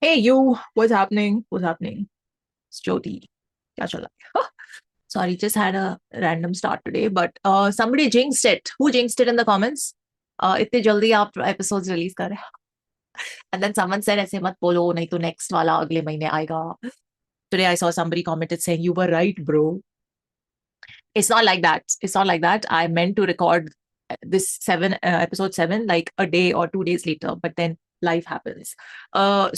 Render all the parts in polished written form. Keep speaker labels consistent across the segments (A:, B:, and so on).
A: Hey you, what's happening? What's happening? It's Jyoti. क्या चल रहा है? Sorry, just had a random start today, but somebody jinxed it. Who jinxed it in the comments? इतने जल्दी आप episodes release कर रहे हैं. And then someone said ऐसे मत बोलो नहीं तो next वाला अगले महीने आएगा. Today I saw somebody commented saying you were right, bro. It's not like that. It's not like that. I meant to record this episode 7 like a day or 2 days later, but then life happens.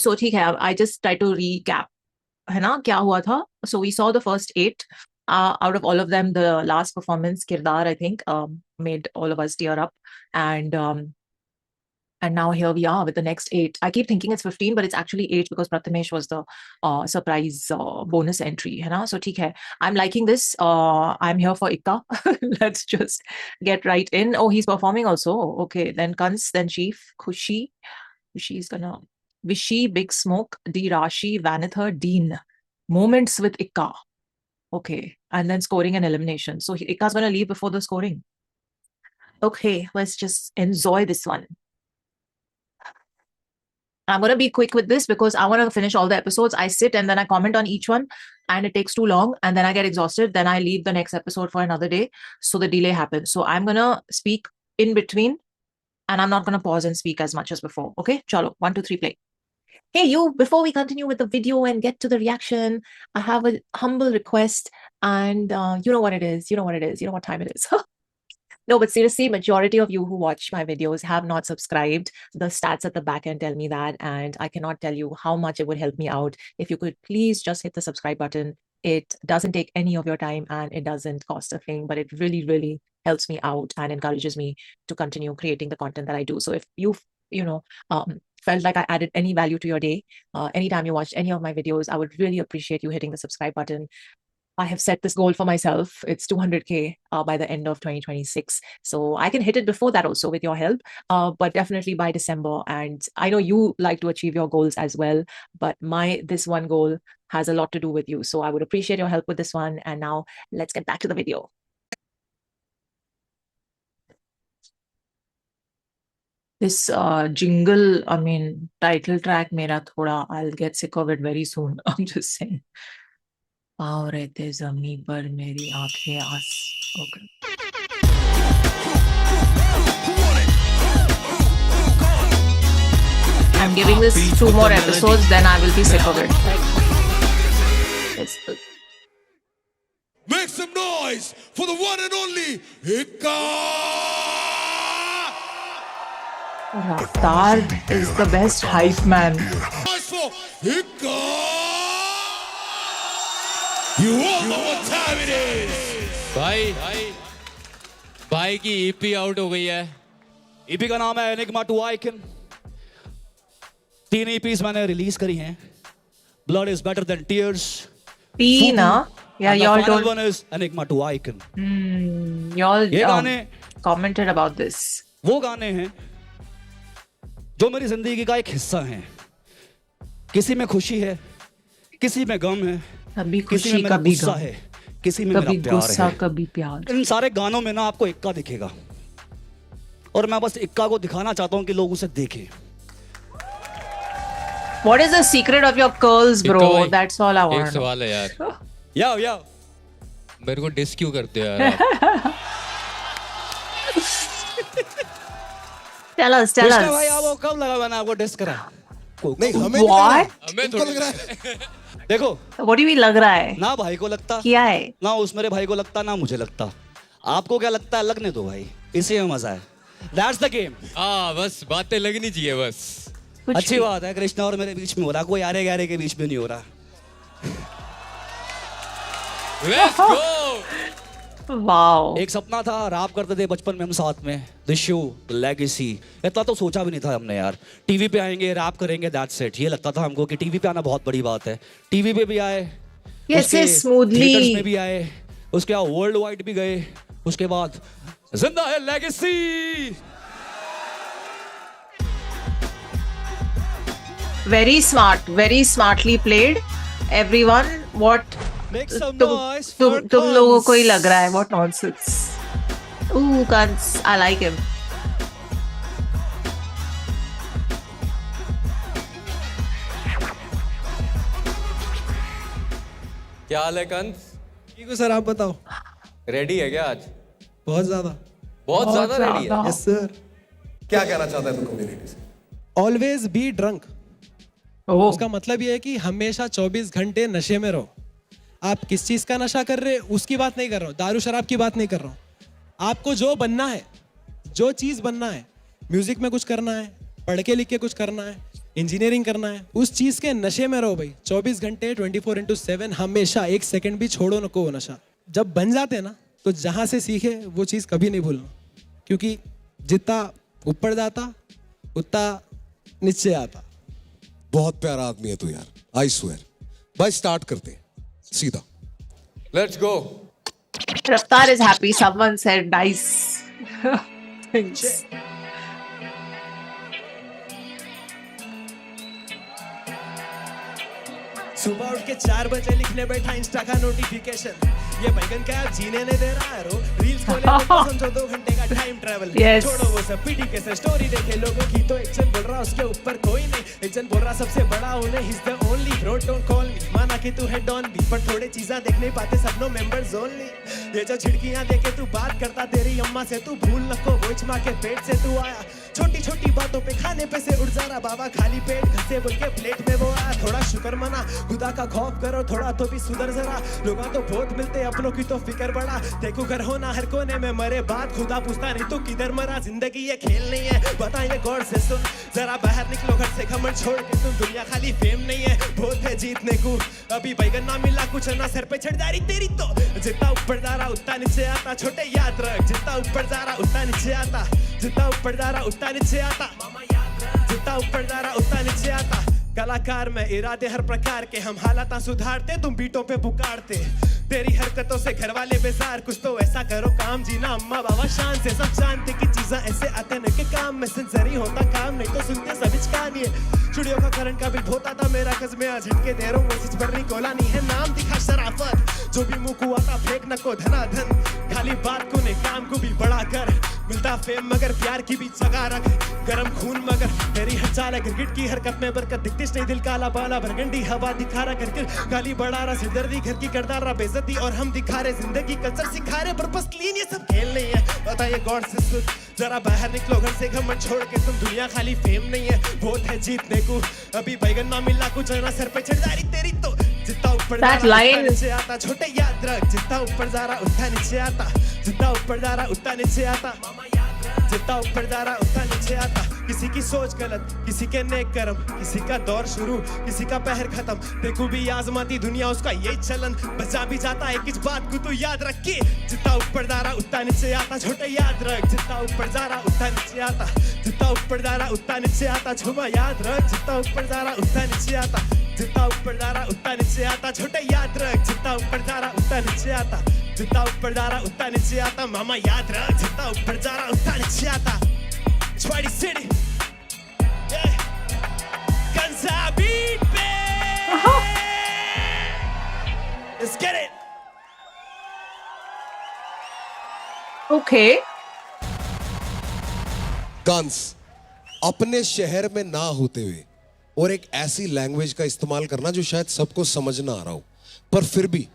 A: So ठीक है, I just try to recap. है ना क्या हुआ था? So we saw the first 8. Out of all of them, the last performance, Kirdar, I think, made all of us tear up. And now here we are with the next 8. I keep thinking it's 15, but it's actually 8 because Prathamesh was the surprise bonus entry. है ना? So ठीक है. I'm liking this. I'm here for Ikka. Let's just get right in. Oh, he's performing also. Okay, then Kans, then Chief, Khushi. She's gonna Vishy, Big Smoke, D Rashi, Vanither, Dean. Moments with Ikka. Okay. And then scoring and elimination. So Ikka's gonna leave before the scoring. Okay, let's just enjoy this one. I'm going to be quick with this because I want to finish all the episodes. I sit and then I comment on each one and it takes too long and then I get exhausted. Then I leave the next episode for another day. So the delay happens. So I'm going to speak in between and I'm not going to pause and speak as much as before. Okay, chalo, 1, 2, 3, play. Hey, you, before we continue with the video and get to the reaction, I have a humble request and you know what it is. You know what it is. You know what time it is. No, but seriously, majority of you who watch my videos have not subscribed. The stats at the back end tell me that, and I cannot tell you how much it would help me out. If you could please just hit the subscribe button. It doesn't take any of your time and it doesn't cost a thing, but it really, really helps me out and encourages me to continue creating the content that I do. So if felt like I added any value to your day, anytime you watched any of my videos, I would really appreciate you hitting the subscribe button. I have set this goal for myself. It's 200K by the end of 2026. So I can hit it before that also with your help, but definitely by December. And I know you like to achieve your goals as well, but this one goal has a lot to do with you. So I would appreciate your help with this one. And now let's get back to the video. This jingle, I mean, title track, mera thoda, I'll get sick of it very soon. I'm just saying. पाँव रहते जमीन पर मेरी आंखें आस I'm giving this 2 more episodes, then I will be sick of it.
B: Make some noise for the one and only Ikka!
A: Raftaar is the best hype man.
B: Noise for Ikka! You all know what time it is.
C: भाई की EP out हो गई है. EP का नाम है enigma to icon. 3 EPs मैंने release करी हैं. Blood is better than tears.
A: Tina, yeah, y'all
C: don't. The final
A: one
C: is Enigma to Icon.
A: Y'all commented about this.
C: वो गाने हैं जो मेरी जिंदगी का एक हिस्सा हैं. किसी में खुशी है, किसी में गम है,
A: कभी
C: किसी
A: खुशी
C: में
A: कभी
C: गुस्सा
A: गम
C: है, किसी में मेरा
A: कभी
C: प्यार
A: गुस्सा
C: है.
A: कभी प्यार.
C: इन सारे गानों में ना आपको इक्का दिखेगा और मैं बस इक्का को दिखाना चाहता हूँ कि लोग उसे देखें.
A: What is the secret of your curls, bro? That's all I want.
D: एक सवाल है यार.
C: या
D: मेरे को डिस क्यों करते हो यार आप?
A: Tell us.
C: भाई आपको कब लगा मैंने आपको डिस करा?
B: नहीं हमें
A: What?
D: हमें
B: तुमको लग रहा है.
C: देखो
A: What do you mean लग रहा है?
C: ना भाई को लगता,
A: क्या है?
C: ना उस मेरे भाई को लगता, ना मुझे लगता. आपको क्या लगता है लगने दो भाई, इसी में मजा है. That's the game.
D: बस बातें लगनी चाहिए बस.
C: अच्छी बात है. कृष्णा और मेरे बीच में हो रहा, कोई आरे गहरे के बीच में नहीं हो रहा.
D: Let's go.
A: Wow.
C: एक सपना था, रैप करते थे बचपन में हम साथ में. The show, the legacy. इतना तो सोचा भी नहीं था हमने यार. टीवी पे आएंगे, रैप करेंगे, दैट्स इट. ये लगता था हमको कि टीवी पे आना बहुत बड़ी बात है. टीवी पे भी आए,
A: Yes, smoothly.
C: थिएटर्स में भी आए, उसके बाद वर्ल्ड वाइड भी गए, उसके बाद जिंदा है legacy.
A: Very smart, very smartly played. Everyone, what?
C: Make some noise for
A: तुम लोगों को ही
C: Kans.
A: लग रहा है. What nonsense. Ooh, Kans, I like him.
D: क्या हाल है कंस?
E: ठीक हो सर, आप बताओ।
D: रेडी है क्या आज?
E: बहुत ज्यादा।
D: बहुत ज्यादा रेडी है।
E: Yes sir.
F: क्या कहना चाहता है तू कम्युनिटी से?
E: Always be drunk.
A: Oh.
E: उसका मतलब ये है कि हमेशा 24 घंटे नशे में रहो। आप किस चीज का नशा कर रहे उसकी बात नहीं कर रहा हूँ, दारू शराब की बात नहीं कर रहा हूँ। आपको जो बनना है, जो चीज बनना है, म्यूजिक में कुछ करना है, पढ़ के लिख के कुछ करना है, इंजीनियरिंग करना है, उस चीज के नशे में रहो भाई। 24 घंटे 24/7 हमेशा, एक सेकंड भी छोड़ो नको वो नशा। जब बन जाते हैं ना, तो जहां से सीखे वो चीज कभी नहीं भूलना, क्योंकि जितना ऊपर जाता उतना नीचे आता।
F: बहुत प्यारा आदमी है तू यार, आई स्वेयर। भाई स्टार्ट करते हैं सीधा।
D: Let's go.
A: Raftaar is happy. Someone said nice. Thanks.
E: सुबह उठ के 4 बजे लिखने बैठा इंस्टा का नोटिफिकेशन। ये बैगन क्या आप जीने नहीं दे रहा है रो। रील्स खोले तो समझो 2 घंटे का टाइम ट्रैवल।
A: Yes.
E: छोड़ो वो सब पीटी के से स्टोरी देखे लोगों की, तो एक जन बोल रहा उसके ऊपर कोई नहीं। एक जन बोल रहा सबसे बड़ा उन्हें, he is the only bro, don't call मी। माना कि तू है डॉन भी, पर थोड़े चीजा देख नहीं पाते सब नो मेंबर्स ओनली। ये जो झिड़कियां देके तू बात करता तेरी अम्मा से, तू भूल नको वो माँ के पेट से तू आया। छोटी छोटी बातों पे खाने पे से उड़ जा रहा बाबा, खाली पेट घसे बोल के प्लेट में वो आया। थोड़ा शुक्र मना, खुदा का खौफ करो थोड़ा तो भी सुधर जरा। लोगों तो बहुत मिलते अपनों की तो फिक्र बड़ा। देखो घर होना हर कोने में मरे बात, खुदा पूछता नहीं तो किधर मरा। जिंदगी ये खेल नहीं है, बताइए गौर से सुन। जरा बाहर निकलो घर से, घमंड छोड़ के तुम। दुनिया खाली फेम नहीं है, बहुत है जीतने को। अभी बैगन ना मिला कुछ ना सर पे चढ़ जा रही तेरी तो। जितना ऊपर जा रहा उतना नीचे आता, छोटे याद रख। जितना ऊपर जा रहा उतना नीचे आता, जितना ऊपर जा रहा उतना नीचे आता। जितना ऊपर जा रहा उतना नीचे आता। कलाकार में इरादे हर प्रकार के, हम हालात सुधारते तुम बीटों पे पुकारते। तेरी हरकतों से घर वाले बेजार, कुछ तो ऐसा करो काम जीना अम्मा बाबा शान से। सब जानते कि चीजें ऐसे आते न के काम में सिंसरी होता काम, नहीं तो सुनते सभी कहानी है। चुड़ियों का करंट का बिल बहुत आता मेरा कस में, आज हिटके दे रहा हूँ मैसेज पर निकोला नहीं है। नाम दिखा शराफत, जो भी मुंह को आता फेंक नको धनाधन। खाली बात को नहीं काम को भी बड़ा कर, मिलता फेम मगर प्यार की भी जगह रख। गरम खून मगर तेरी हर चाल है, क्रिकेट की हरकत में बरकत दिखती नहीं। दिल काला बाला भरगंडी हवा दिखा रहा क्रिकेट, गाली बढ़ा रहा सिरदर्दी घर की करता रहा बेइज्जती। और हम दिखा रहे जिंदगी कल्चर सिखा रहे, पर बस क्लीन ये सब खेल नहीं है। बताइए गॉड से सुन, जरा बाहर निकलो घर से, घमंड छोड़ के तुम। दुनिया खाली फेम नहीं है, बहुत है जीतने को। अभी बैगन ना मिला कुछ ना सर पे चढ़ जा रही तेरी तो। जितना ऊपर जा रहा उतना नीचे आता, छोटे याद रख। जितना ऊपर जा रहा उतना नीचे आता, जितना ऊपर जा रहा उतना नीचे आता। जितना ऊपर जा रहा उतना नीचे आता। किसी की सोच गलत, किसी के नेक कर्म, किसी का दौर शुरू, किसी का पहर खत्म। देखो भी आजमाती दुनिया उसका यही चलन, बचा भी जाता है किस बात को तू याद रख के। जितना ऊपर जा रहा उतना नीचे आता, छोटे याद रख। जितना ऊपर जा रहा उतना नीचे आता, जितना ऊपर जा रहा उतना नीचे आता। झुमा याद रख, जितना ऊपर जा रहा उतना नीचे आता, जितना ऊपर जा रहा उतना नीचे आता। छोटे याद रख, जितना ऊपर जा रहा उतना नीचे आता, जितना ऊपर जा रहा उतना नीचे आता। मामा याद रख, जितना ऊपर जा रहा उतना नीचे आता। Party City, yeah. Gunza beat, babe. Let's get it.
A: Okay.
F: Guns अपने शहर में ना होते हुए और एक ऐसी लैंग्वेज का इस्तेमाल करना जो शायद सबको समझ ना आ रहा हो, पर फिर भी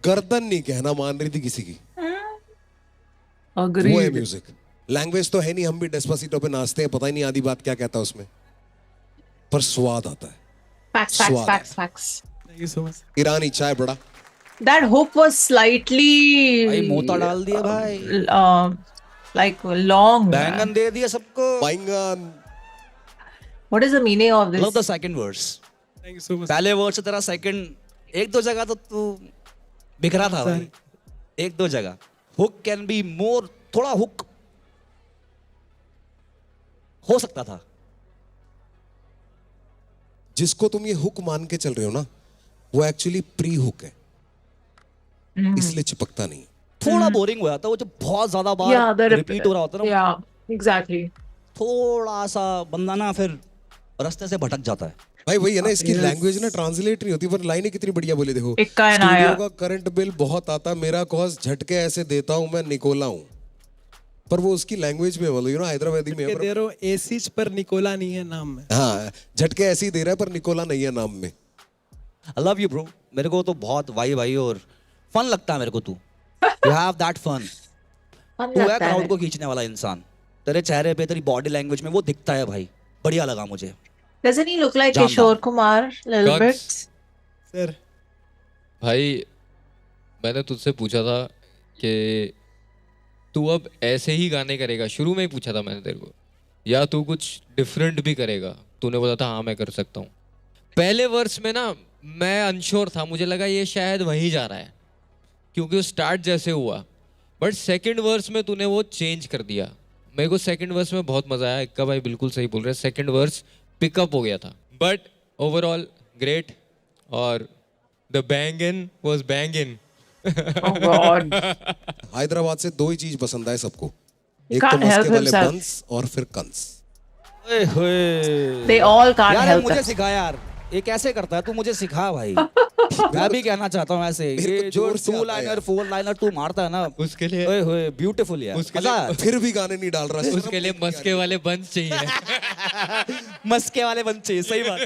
F: गर्दन नहीं कहना मान रही थी किसी की। वो है
A: Agreed.
F: म्यूजिक। लैंग्वेज तो है नहीं, हम भी डेस्पासिटो पे नाचते हैं, पता ही नहीं आधी बात क्या कहता है उसमें, पर स्वाद आता है।
A: Facts, facts,
F: स्वाद
A: facts, facts.
E: Thank you so much.
F: ईरानी चाय बड़ा।
A: That hook was slightly
C: भाई मोता डाल दिया भाई,
A: like long.
C: बैंगन दे दिया सबको।
F: बैंगन।
A: What is the meaning of
C: love the
A: this?
C: Second verse.
E: Thank you so much.
C: पहले वर्ड से तेरा सेकंड एक दो जगह तो तू बिखरा था भाई, एक दो जगह। हुक कैन बी मोर, थोड़ा हुक हो सकता था।
F: जिसको तुम ये हुक मान के चल रहे हो ना, वो एक्चुअली प्री हुक है, इसलिए चिपकता नहीं।
C: थोड़ा बोरिंग हो जाता वो जो बहुत ज्यादा
A: Yeah,
C: बार
A: the
C: रिपीट हो रहा होता है ना,
A: Yeah, exactly.
C: थोड़ा सा बंदा ना फिर रास्ते से भटक जाता है।
F: भाई वही है ना, इसकी लैंग्वेज ना ट्रांसलेट नहीं होती, पर लाइनें कितनी बढ़िया बोले। देखो,
A: इक्का है ना
F: स्टूडियो
A: यार।
F: का करंट बिल बहुत आता, मेरा कॉज झटके ऐसे देता हूं मैं निकोला हूं, पर वो उसकी लैंग्वेज में बोलो, यू नो हैदराबादी में है,
E: दे रहे हो एसीच पर निकोला नहीं है नाम में।
F: हाँ झटके ऐसे ही दे रहा है पर निकोला नहीं है नाम में।
C: आई लव यू ब्रो, मेरे को तो बहुत भाई और फन लगता है मेरे को तू, you have that fun.
A: Fun
C: तू है
A: लगता
C: क्राउड
A: है।
C: को खींचने वाला इंसान, तेरे चेहरे पे तेरी बॉडी लैंग्वेज में वो दिखता है भाई, बढ़िया लगा मुझे।
A: Doesn't he look like
C: Jamba.
A: Kishore Kumar a little bit?
D: Guns.
E: Sir
D: भाई मैंने तुझसे पूछा था कि तू अब ऐसे ही गाने करेगा, शुरू में ही पूछा था मैंने तेरे को, या तू कुछ डिफरेंट भी करेगा? तूने बोला था हाँ मैं कर सकता हूँ। पहले वर्स में ना मैं अनश्योर था, मुझे लगा ये शायद वहीं जा रहा है क्योंकि वो स्टार्ट जैसे हुआ, बट सेकंड वर्स में तूने वो चेंज कर दिया। मेरे को सेकंड वर्स में बहुत मजा आया। इक्का भाई बिल्कुल सही बोल रहे हैं, सेकंड वर्स पिकअप हो गया था, बट ओवरऑल ग्रेट। और the bang in was bang in.
A: Oh God.
F: Hyderabad से दो ही चीज पसंद आए सबको,
A: He
F: एक तो
A: can't help
F: मस्के वाले
A: himself.
F: बंस और फिर कंस।
C: ओए होए।
A: They all can't
C: यार
A: help
C: मुझे
A: it.
C: सिखा यार, ये कैसे करता है तू, मुझे सिखा भाई। मैं भी कहना चाहता हूँ ऐसे,
F: मेरे
C: ये
F: को
C: जो
F: जोर से
C: टू
F: आता है
C: लाइनर
F: यार।
C: 4 लाइनर तू मारता है ना,
D: उसके लिए
C: ओए होए ब्यूटीफुल यार,
D: उसके
C: मजा
D: लिए-
C: आया।
F: फिर भी गाने नहीं डाल रहा।
D: उसके लिए मस्के वाले बंस चाहिए।
C: मस्के वाले बच्चे, सही बात।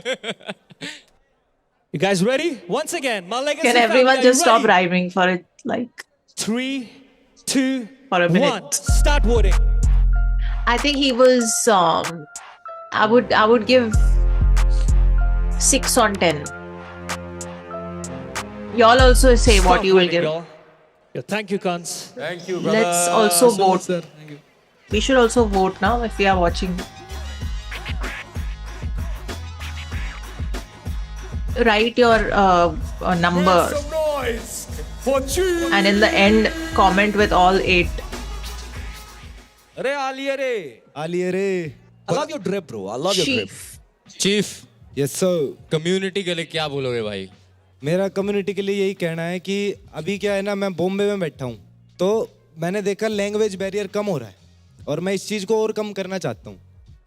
E: You guys ready? Once again, my legacy
A: Can
E: family,
A: everyone
E: are you
A: just stop
E: ready?
A: rhyming for it, like,
E: 3, 2,
A: for a minute?
E: 1. Start voting.
A: I think he was. I would give 6 on 10. Y'all also say what
E: Stop
A: you will
E: voting,
A: give.
E: y'all. Yeah, thank you, Kans.
D: Thank you
A: Let's also vote.
E: Sir, thank you.
A: We should also vote now if we are watching. Write your number,
B: noise for two.
A: and in the end, comment with all 8.
C: अरे आलिए रे,
E: आलिए रे.
C: I love your drip bro, I love your drip.
A: Chief.
D: Chief,
E: Yes, sir.
D: Community के लिए क्या बोलोगे भाई?
G: मेरा community के लिए यही कहना है कि अभी क्या है ना, मैं बॉम्बे में बैठा हूँ तो मैंने देखा लैंग्वेज बैरियर कम हो रहा है और मैं इस चीज़ को और कम करना चाहता हूँ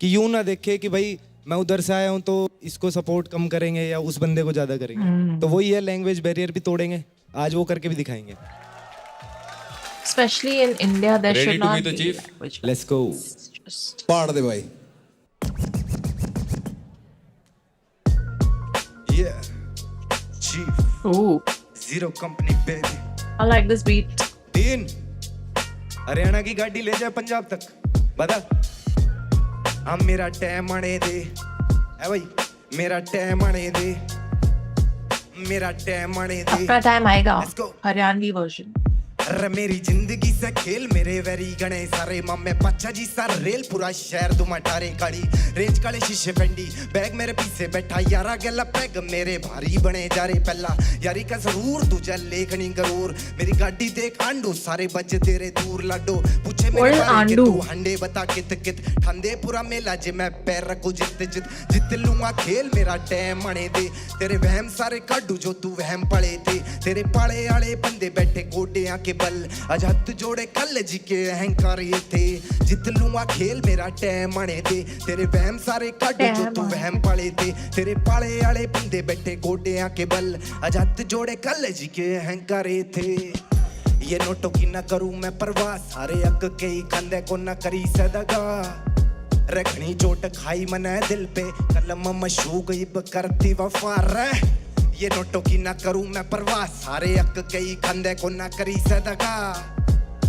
G: कि यूँ ना देखे कि भाई मैं उधर से आया हूँ तो इसको सपोर्ट कम करेंगे या उस बंदे को ज़्यादा करेंगे। तो वही है, लैंग्वेज बैरियर भी तोड़ेंगे, आज वो करके भी दिखाएंगे।
A: Especially in India, there
D: Ready
A: should
D: to
A: not
D: be the
A: be
D: chief?
A: language
G: let's go.
A: just-
F: पाड़ दे भाई।
H: Yeah, Chief,
A: Ooh,
H: Zero Company baby.
A: I like this beat.
G: तीन हरियाणा की गाड़ी ले जाए पंजाब तक, बता
H: हम मेरा टैम आने दे,
G: है भाई,
H: मेरा टैम आने दे, मेरा टैम आने दे।
A: अपना टाइम आएगा,
H: Let's go.
A: हरियाणवी वर्जन।
H: अरे मेरी जिंदगी से खेल मेरे वेरी गणे सारे मामे पच्चा जी सर रेल पूरा शहर तुम अठारे गाड़ी रेंज काले शीशे फेंडी बैग मेरे पीछे बैठा यारा गला पैग मेरे भारी बने जा रे पहला यारी का जरूर तुझे लेखनी गरूर मेरी गाड़ी देख आंडू सारे बच्चे तेरे दूर लाडो पूछे मेरे
A: What is
H: बारे के
A: आंडू?
H: तू हंडे बता कित कित ठंडे पूरा मेला जे मैं पैर रखू जित जित जित लूंगा खेल मेरा टैम आने दे तेरे वहम सारे काडू जो तू वहम पड़े थे तेरे पाले आले बंदे बैठे गोडियां के बल आज हाथ जोड़े कल जी के अहंकार ये थे जित लूंगा खेल मेरा टैम आने दे तेरे वहम सारे काडू जो तू वहम पड़े थे तेरे पाले आले बंदे बैठे गोडियां के बल आज हाथ जोड़े कल जी के अहंकार ये थे ये नोटों की ना करूं मैं परवाह सारे अक के ही कंधे को ना करी सदगा रखनी चोट खाई मने दिल पे कलम मशूक इब करती वफा रे ये नोटों की ना करूं मैं परवाह सारे अक के ही कंधे को ना करी सदगा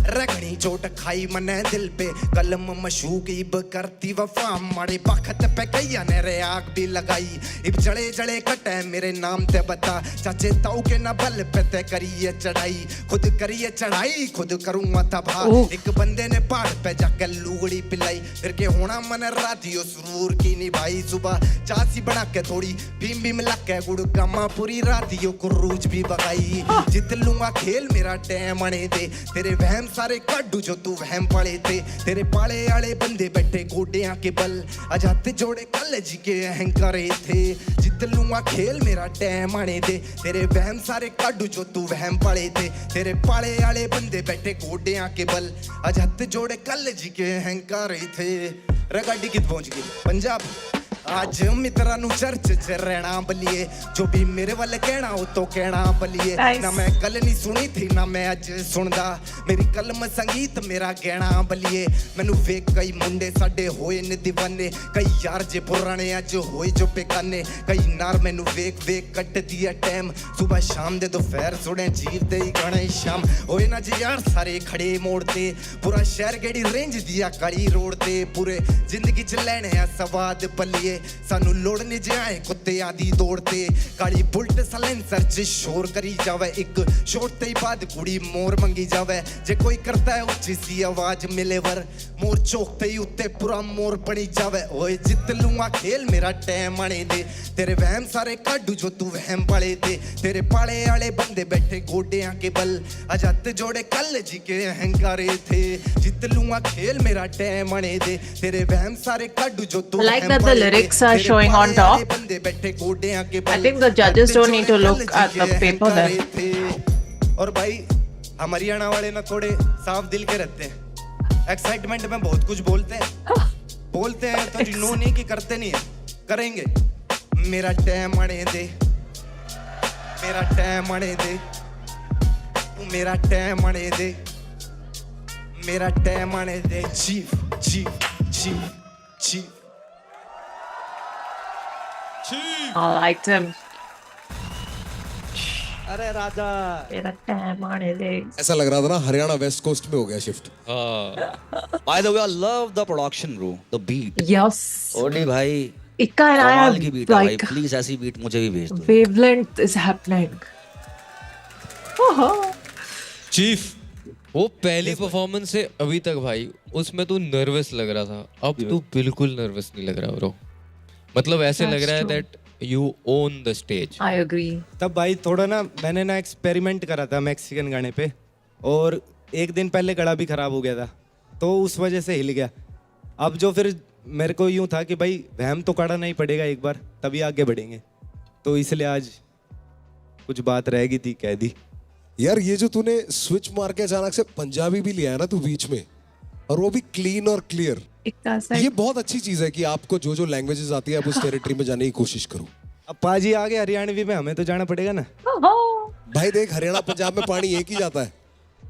H: रगड़ी चोट खाई मने दिल पे कलम मशूक इब करती वफा मारे बखत पे कैया ने रे आग भी लगाई इब जड़े जड़े कटे मेरे नाम ते बता चाचे ताऊ के ना बल पे ते करिए चढ़ाई खुद करिए चढ़ाई खुद करूंगा तबाह एक बंदे ने पहाड़ पे जाकर लुगड़ी पिलाई फिर के होना मन रातियो सुरूर की निभाई सुबह चासी बना के थोड़ी भीम भीम लग के गुड़ गमा पूरी रातियो को रूज भी बगाई जित लूंगा खेल मेरा टैम आने दे तेरे वहम सारे काडू जो तू वहम पड़े थे तेरे पाले आले बंदे बैठे गोडियां के बल आज हाथ जोड़े कल जी के अहंकारे थे जित लूंगा खेल मेरा टैम आने दे तेरे वहम सारे काडू जो तू वहम पड़े थे तेरे पाले आले बंदे बैठे गोडियां के बल आज हाथ जोड़े कल जी के अहंकारे थे रे गाड़ी कित पहुंच गई पंजाब आज मित्रा नु चर्च च रहना बलिए जो भी मेरे वाले कहना हो तो कहना बलिए
A: Nice.
H: ना मैं कल नहीं सुनी थी ना मैं अज सुनदा मेरी कलम संगीत मेरा गहना बलिए मैनू वेख कई मुंडे साडे होए ने दीवाने कई यार जे पुराने अज होए जो बेगाने कई नार मैनू वेख वेख कट दिया टाइम सुबह शाम दे दोपहर सुने जीव दे गाने शाम होए ना जी यार सारे खड़े मोड़ ते पूरा शहर गेड़ी रेंज दिया कड़ी रोड ते पूरे जिंदगी च लेने आ सवाद बलिए सानू लोड़ नहीं जाए कुत्ते आदि दौड़ते काली बुलट साइलेंसर च शोर करी जावे एक शोर ते ही बाद कुड़ी मोर मंगी जावे जे कोई करता है ऊंची सी आवाज मिले वर मोर चौकते ही उत्ते पूरा मोर बनी जावे ओए जित लूंगा खेल मेरा टाइम आने दे तेरे वहम सारे काडू जो तू वहम पाले थे तेरे पाले आले बंदे बैठे गोडियां के बल अजत जोड़े कल जी के अहंकारे थे जित लूंगा खेल मेरा टाइम आने दे तेरे वहम सारे काडू जो तू
A: I like that the lyrics are showing on top. I think the judges don't need to look at the paper then.
H: और भाई हम हरियाणा वाले ना थोड़े साफ दिल के रहते हैं एक्साइटमेंट में बहुत कुछ बोलते हैं तो नो नहीं कि करते नहीं है करेंगे मेरा टाइम आने दे मेरा टाइम आने दे मेरा टाइम आने दे मेरा टाइम आने दे chief chief chief chief
A: I liked him.
C: अरे राजा
A: मेरा टाइम आने दे.
F: ऐसा लग रहा था ना हरियाणा वेस्ट कोस्ट में हो गया शिफ्ट.
D: हाँ
C: by the way I love the production bro the beat
A: Yes.
C: ओडी भाई
A: Ika and I
C: कमाल की
A: have
C: बीट है भाई
A: like
C: प्लीज ऐसी बीट मुझे भी भेज दो.
A: wavelength is happening.
D: चीफ वो पहली परफॉर्मेंस से अभी तक भाई उसमें तू नर्वस लग रहा था अब तू बिल्कुल नर्वस नहीं लग रहा ब्रो मतलब ऐसे लग
A: That's
D: रहा है
A: true.
D: That you own the stage
A: I agree.
G: तब भाई थोड़ा ना मैंने ना एक्सपेरिमेंट करा था मैक्सिकन गाने पे और एक दिन पहले गला भी खराब हो गया था तो उस वजह से हिल गया. अब जो फिर मेरे को यूं था कि भाई वहम तो काढ़ा नहीं पड़ेगा एक बार तभी आगे बढ़ेंगे तो इसलिए आज कुछ बात रहेगी थी कह दी.
F: यार ये जो तूने स्विच मार के अचानक से पंजाबी भी लिया है ना तू बीच में और वो भी क्लीन और क्लियर.
A: Ika
F: ये
A: said,
F: बहुत अच्छी चीज है कि आपको जो जो लैंग्वेजेस आती है आप उस टेरिटरी में जाने की कोशिश करो.
G: अब पाजी आ गए हरियाणवी में हमें तो जाना पड़ेगा ना.
F: भाई देख हरियाणा पंजाब में पानी एक ही जाता है.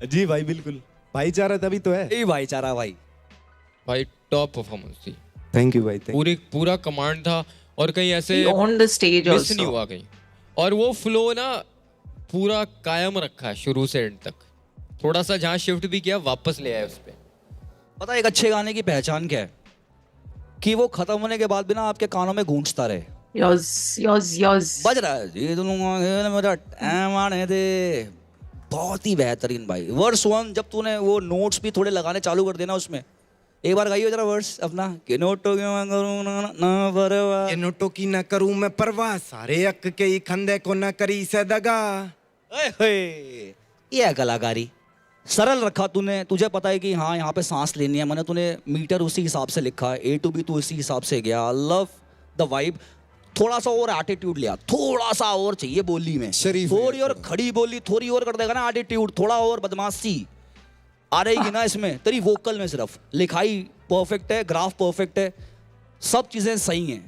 G: जी भाई बिल्कुल भाईचारा तभी तो है.
C: ए भाईचारा भाई
D: भाई टॉप परफॉर्मेंस थी
G: थैंक यू भाई thank
D: पूरा कमांड था और कहीं ऐसे
A: he owned the stage
D: miss नहीं
A: also.
D: हुआ कहीं और वो फ्लो ना पूरा कायम रखा है शुरू से एंड तक थोड़ा सा जहाँ शिफ्ट भी किया वापस ले आया उस पे.
C: पता है एक अच्छे गाने की पहचान क्या है कि वो खत्म होने के बाद भी ना आपके कानों में गूंजता रहे.
A: Yours.
C: बज रहा है ये दोनों मेरा टाइम आने दे. बहुत ही बेहतरीन भाई. वर्स 1 जब तूने वो नोट्स भी थोड़े लगाने चालू कर देना उसमें एक बार गाइयो जरा वर्स अपना कि नोटो क्यों करूं ना परवाह.
H: ये नोटों की ना करूं मैं परवाह सारे अक के ही खंदे को ना करी से दगा.
C: ये है कलाकारी. सरल रखा तूने. तुझे पता है कि हाँ यहाँ पे सांस लेनी है मैंने तूने मीटर उसी हिसाब से लिखा है ए टू बी तू उसी हिसाब से गया. Love the vibe. थोड़ा सा और एटीट्यूड लिया थोड़ा सा और चाहिए बोली में
F: शरीफ
C: थोड़ी और खड़ी बोली थोड़ी और कर देगा ना एटीट्यूड थोड़ा और बदमाशी आ रहेगी ना इसमें तेरी वोकल में. सिर्फ लिखाई परफेक्ट है ग्राफ परफेक्ट है सब चीजें सही हैं.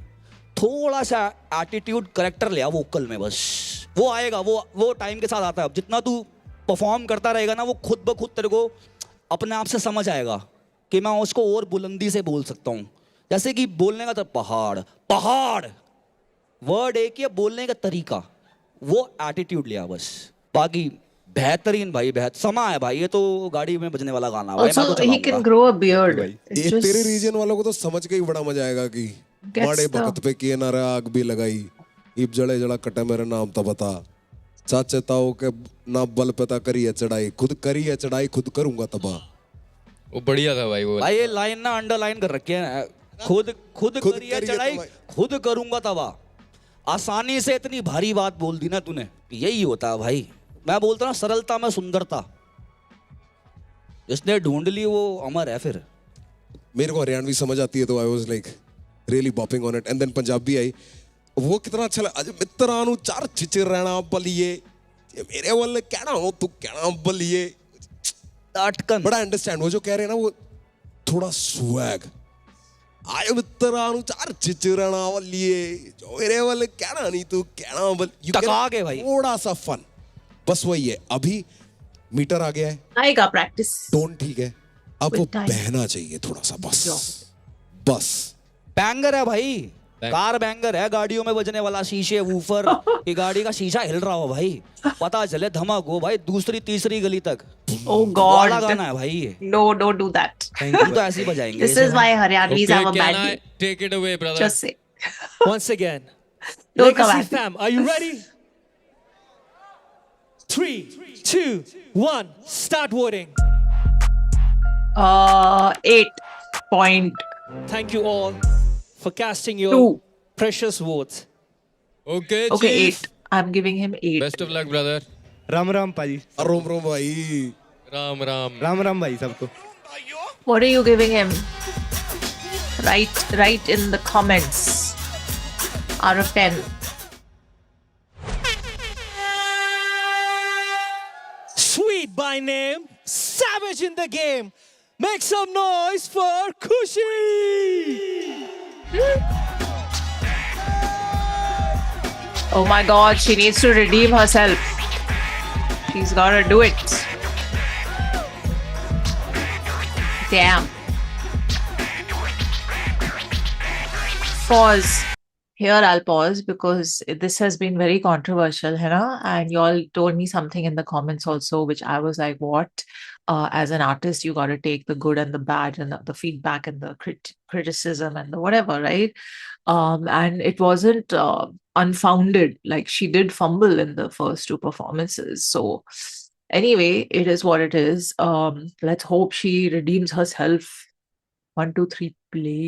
C: थोड़ा सा एटीट्यूड करेक्टर लिया वोकल में बस वो आएगा. वो टाइम के साथ आता है. अब जितना तू परफॉर्म करता रहेगा ना वो खुद ब खुद तेरे को अपने आप से समझ आएगा कि मैं उसको और बुलंदी से बोल सकता हूँ. जैसे कि बोलने का तो पहाड़ पहाड़ वर्ड एक ही बोलने का तरीका वो एटीट्यूड लिया बस. बाकी बेहतरीन भाई समा है भाई. ये तो गाड़ी में बजने वाला गाना भाई. मैं
A: Also,
C: तो
A: he can
C: चलाऊंगा.
A: grow a beard. It's
F: ये
A: just
F: तेरे रीजन वालों को तो समझ के ही बड़ा मजा आएगा कि
A: Gets
F: बड़े
A: the-
F: वक्त पे किए ना रहा आग भी लगाई इब जड़े जड़ा कटे मेरे नाम तो बता चाचे ताओ के ना बल पता करी है चढ़ाई खुद करी है चढ़ाई खुद करूंगा तबाह.
D: वो बढ़िया था भाई वो.
C: भाई ये लाइन ना अंडरलाइन कर रखी है. खुद करी है चढ़ाई खुद करूंगा तबाह. आसानी से इतनी भारी बात बोल दी ना तूने. यही होता है भाई. मैं बोलता ना सरलता में सुंदरता. जिसने ढूंढ ली वो अमर है. फिर
F: मेरे को हरियाणवी समझ आती है तो I was like really bopping on it. And then Punjabi आई वो कितना अच्छा लगा. अज मित्रा नु चार चिचिर रहना बलिए ये मेरे वाले कहना हो तू कहना बलिए.
C: अटकन
F: बड़ा अंडरस्टैंड वो जो कह रहे हैं ना वो थोड़ा स्वैग आए मित्रानु चार चिचरणा वालिए जो मेरे वाले कहना नहीं तू कहना बल
C: टका के भाई।
F: थोड़ा सा फन, बस वही है। अभी मीटर आ गया है,
A: आएगा प्रैक्टिस।
F: टोन ठीक है, अब वो
A: With time.
F: बहना चाहिए थोड़ा सा, बस बस।
C: बैंगर है भाई, कार बैंगर है, गाड़ियों में बजने वाला, शीशे वूफर, ये गाड़ी का शीशा हिल रहा हो भाई, पता चले धमक हो भाई दूसरी तीसरी गली तक।
A: Oh
C: वाला
A: God.
C: गाना है भाई ये।
A: No, don't do that.
C: हम तो ऐसे ही बजाएंगे।
A: This is why Haryanvis have a
D: can
A: bad
D: I
A: name.
D: take it away, brother?
A: Just say.
E: Once again,
A: Don't come
E: Legacy
A: at me.
E: fam, are you ready? 3, 2, 1, start voting.
A: 8 point.
E: Thank you all for casting your
A: 2.
E: precious votes.
D: Okay,
A: Okay,
D: chief.
A: 8. I'm giving him 8.
D: Best of luck, brother.
G: Ram Ram पाजी,
F: रोम रोम भाई।
D: Ram Ram.
G: Ram Ram भाई सबको।
A: What are you giving him? Write in the comments. Out of 10.
E: Sweet by name, savage in the game. Make some noise for Kushi.
A: Oh my God, she needs to redeem herself. She's gotta do it. Damn. Pause. Here I'll pause because this has been very controversial, है ना? And you all told me something in the comments also, which I was like, what? As an artist, you got to take the good and the bad and the feedback and the criticism and the whatever, right? And it wasn't unfounded. Like she did fumble in the first 2 performances. So anyway, it is what it is. Let's hope she redeems herself. 1, 2, 3, play.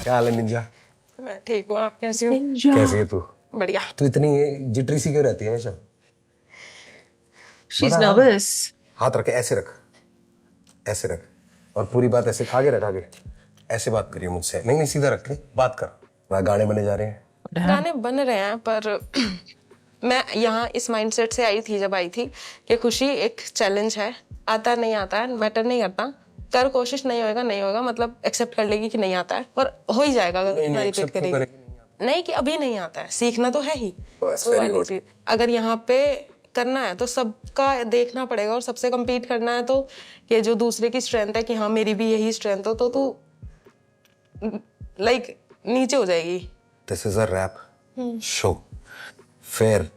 I: क्या हाल है Ninja?
J: मैं ठीक हूँ, आप कैसे हो?
A: Ninja.
I: कैसी है तू?
J: बढ़िया।
I: तू इतनी जिटरी सी क्यों रहती है हमेशा?
A: She's
I: बड़ा-
A: nervous.
I: हाथ रखे, ऐसे रख, ऐसे रख, और पूरी बात ऐसे आगे रख, आगे ऐसे बात करिए मुझसे। नहीं नहीं, सीधा रख के बात कर। वहाँ गाने बने जा रहे हैं।
J: गाने बन रहे हैं, पर मैं यहाँ इस माइंडसेट से आई थी जब आई थी कि खुशी एक चैलेंज है, आता नहीं आता है मैटर नहीं करता, कर कोशिश, नहीं होएगा नहीं होगा, मतलब एक्सेप्ट कर लेगी कि नहीं आता है, पर हो ही जाएगा अगर
I: नहीं,
J: रिपीट
I: accept क्यों
J: करेगी।
I: करेगी?
J: नहीं कि अभी नहीं आता है, सीखना तो है ही।
I: बस,
J: वो
I: very
J: वाली
I: good.
J: चीज़। अगर यहाँ पे करना है तो सबका देखना पड़ेगा और सबसे compete करना है, तो ये जो दूसरे की स्ट्रेंथ है कि हाँ मेरी भी यही स्ट्रेंथ हो, तो तू लाइक नीचे हो जाएगी।
I: This is a rap show. फिर